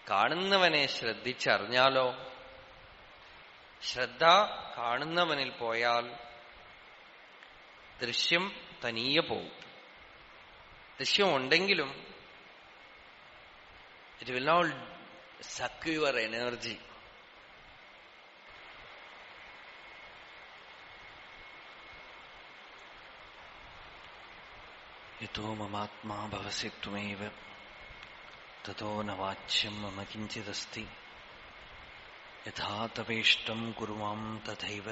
കാണുന്നവനെ ശ്രദ്ധിച്ചറിഞ്ഞാലോ, ശ്രദ്ധ കാണുന്നവനിൽ പോയാൽ ദൃശ്യം തനിയെ പോവും. ദൃശ്യം ഉണ്ടെങ്കിലും it will not suck your energy. യതോ മമാത്മാ ഭവസി ത്വമേവ തതോ ന വാച്യം മമ കിഞ്ചിദസ്തി യഥാ തവേഷ്ടം കുരു മാം തഥൈവ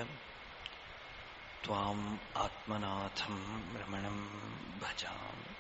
ത്വാം ആത്മനാഥം രമണം ഭജാമി.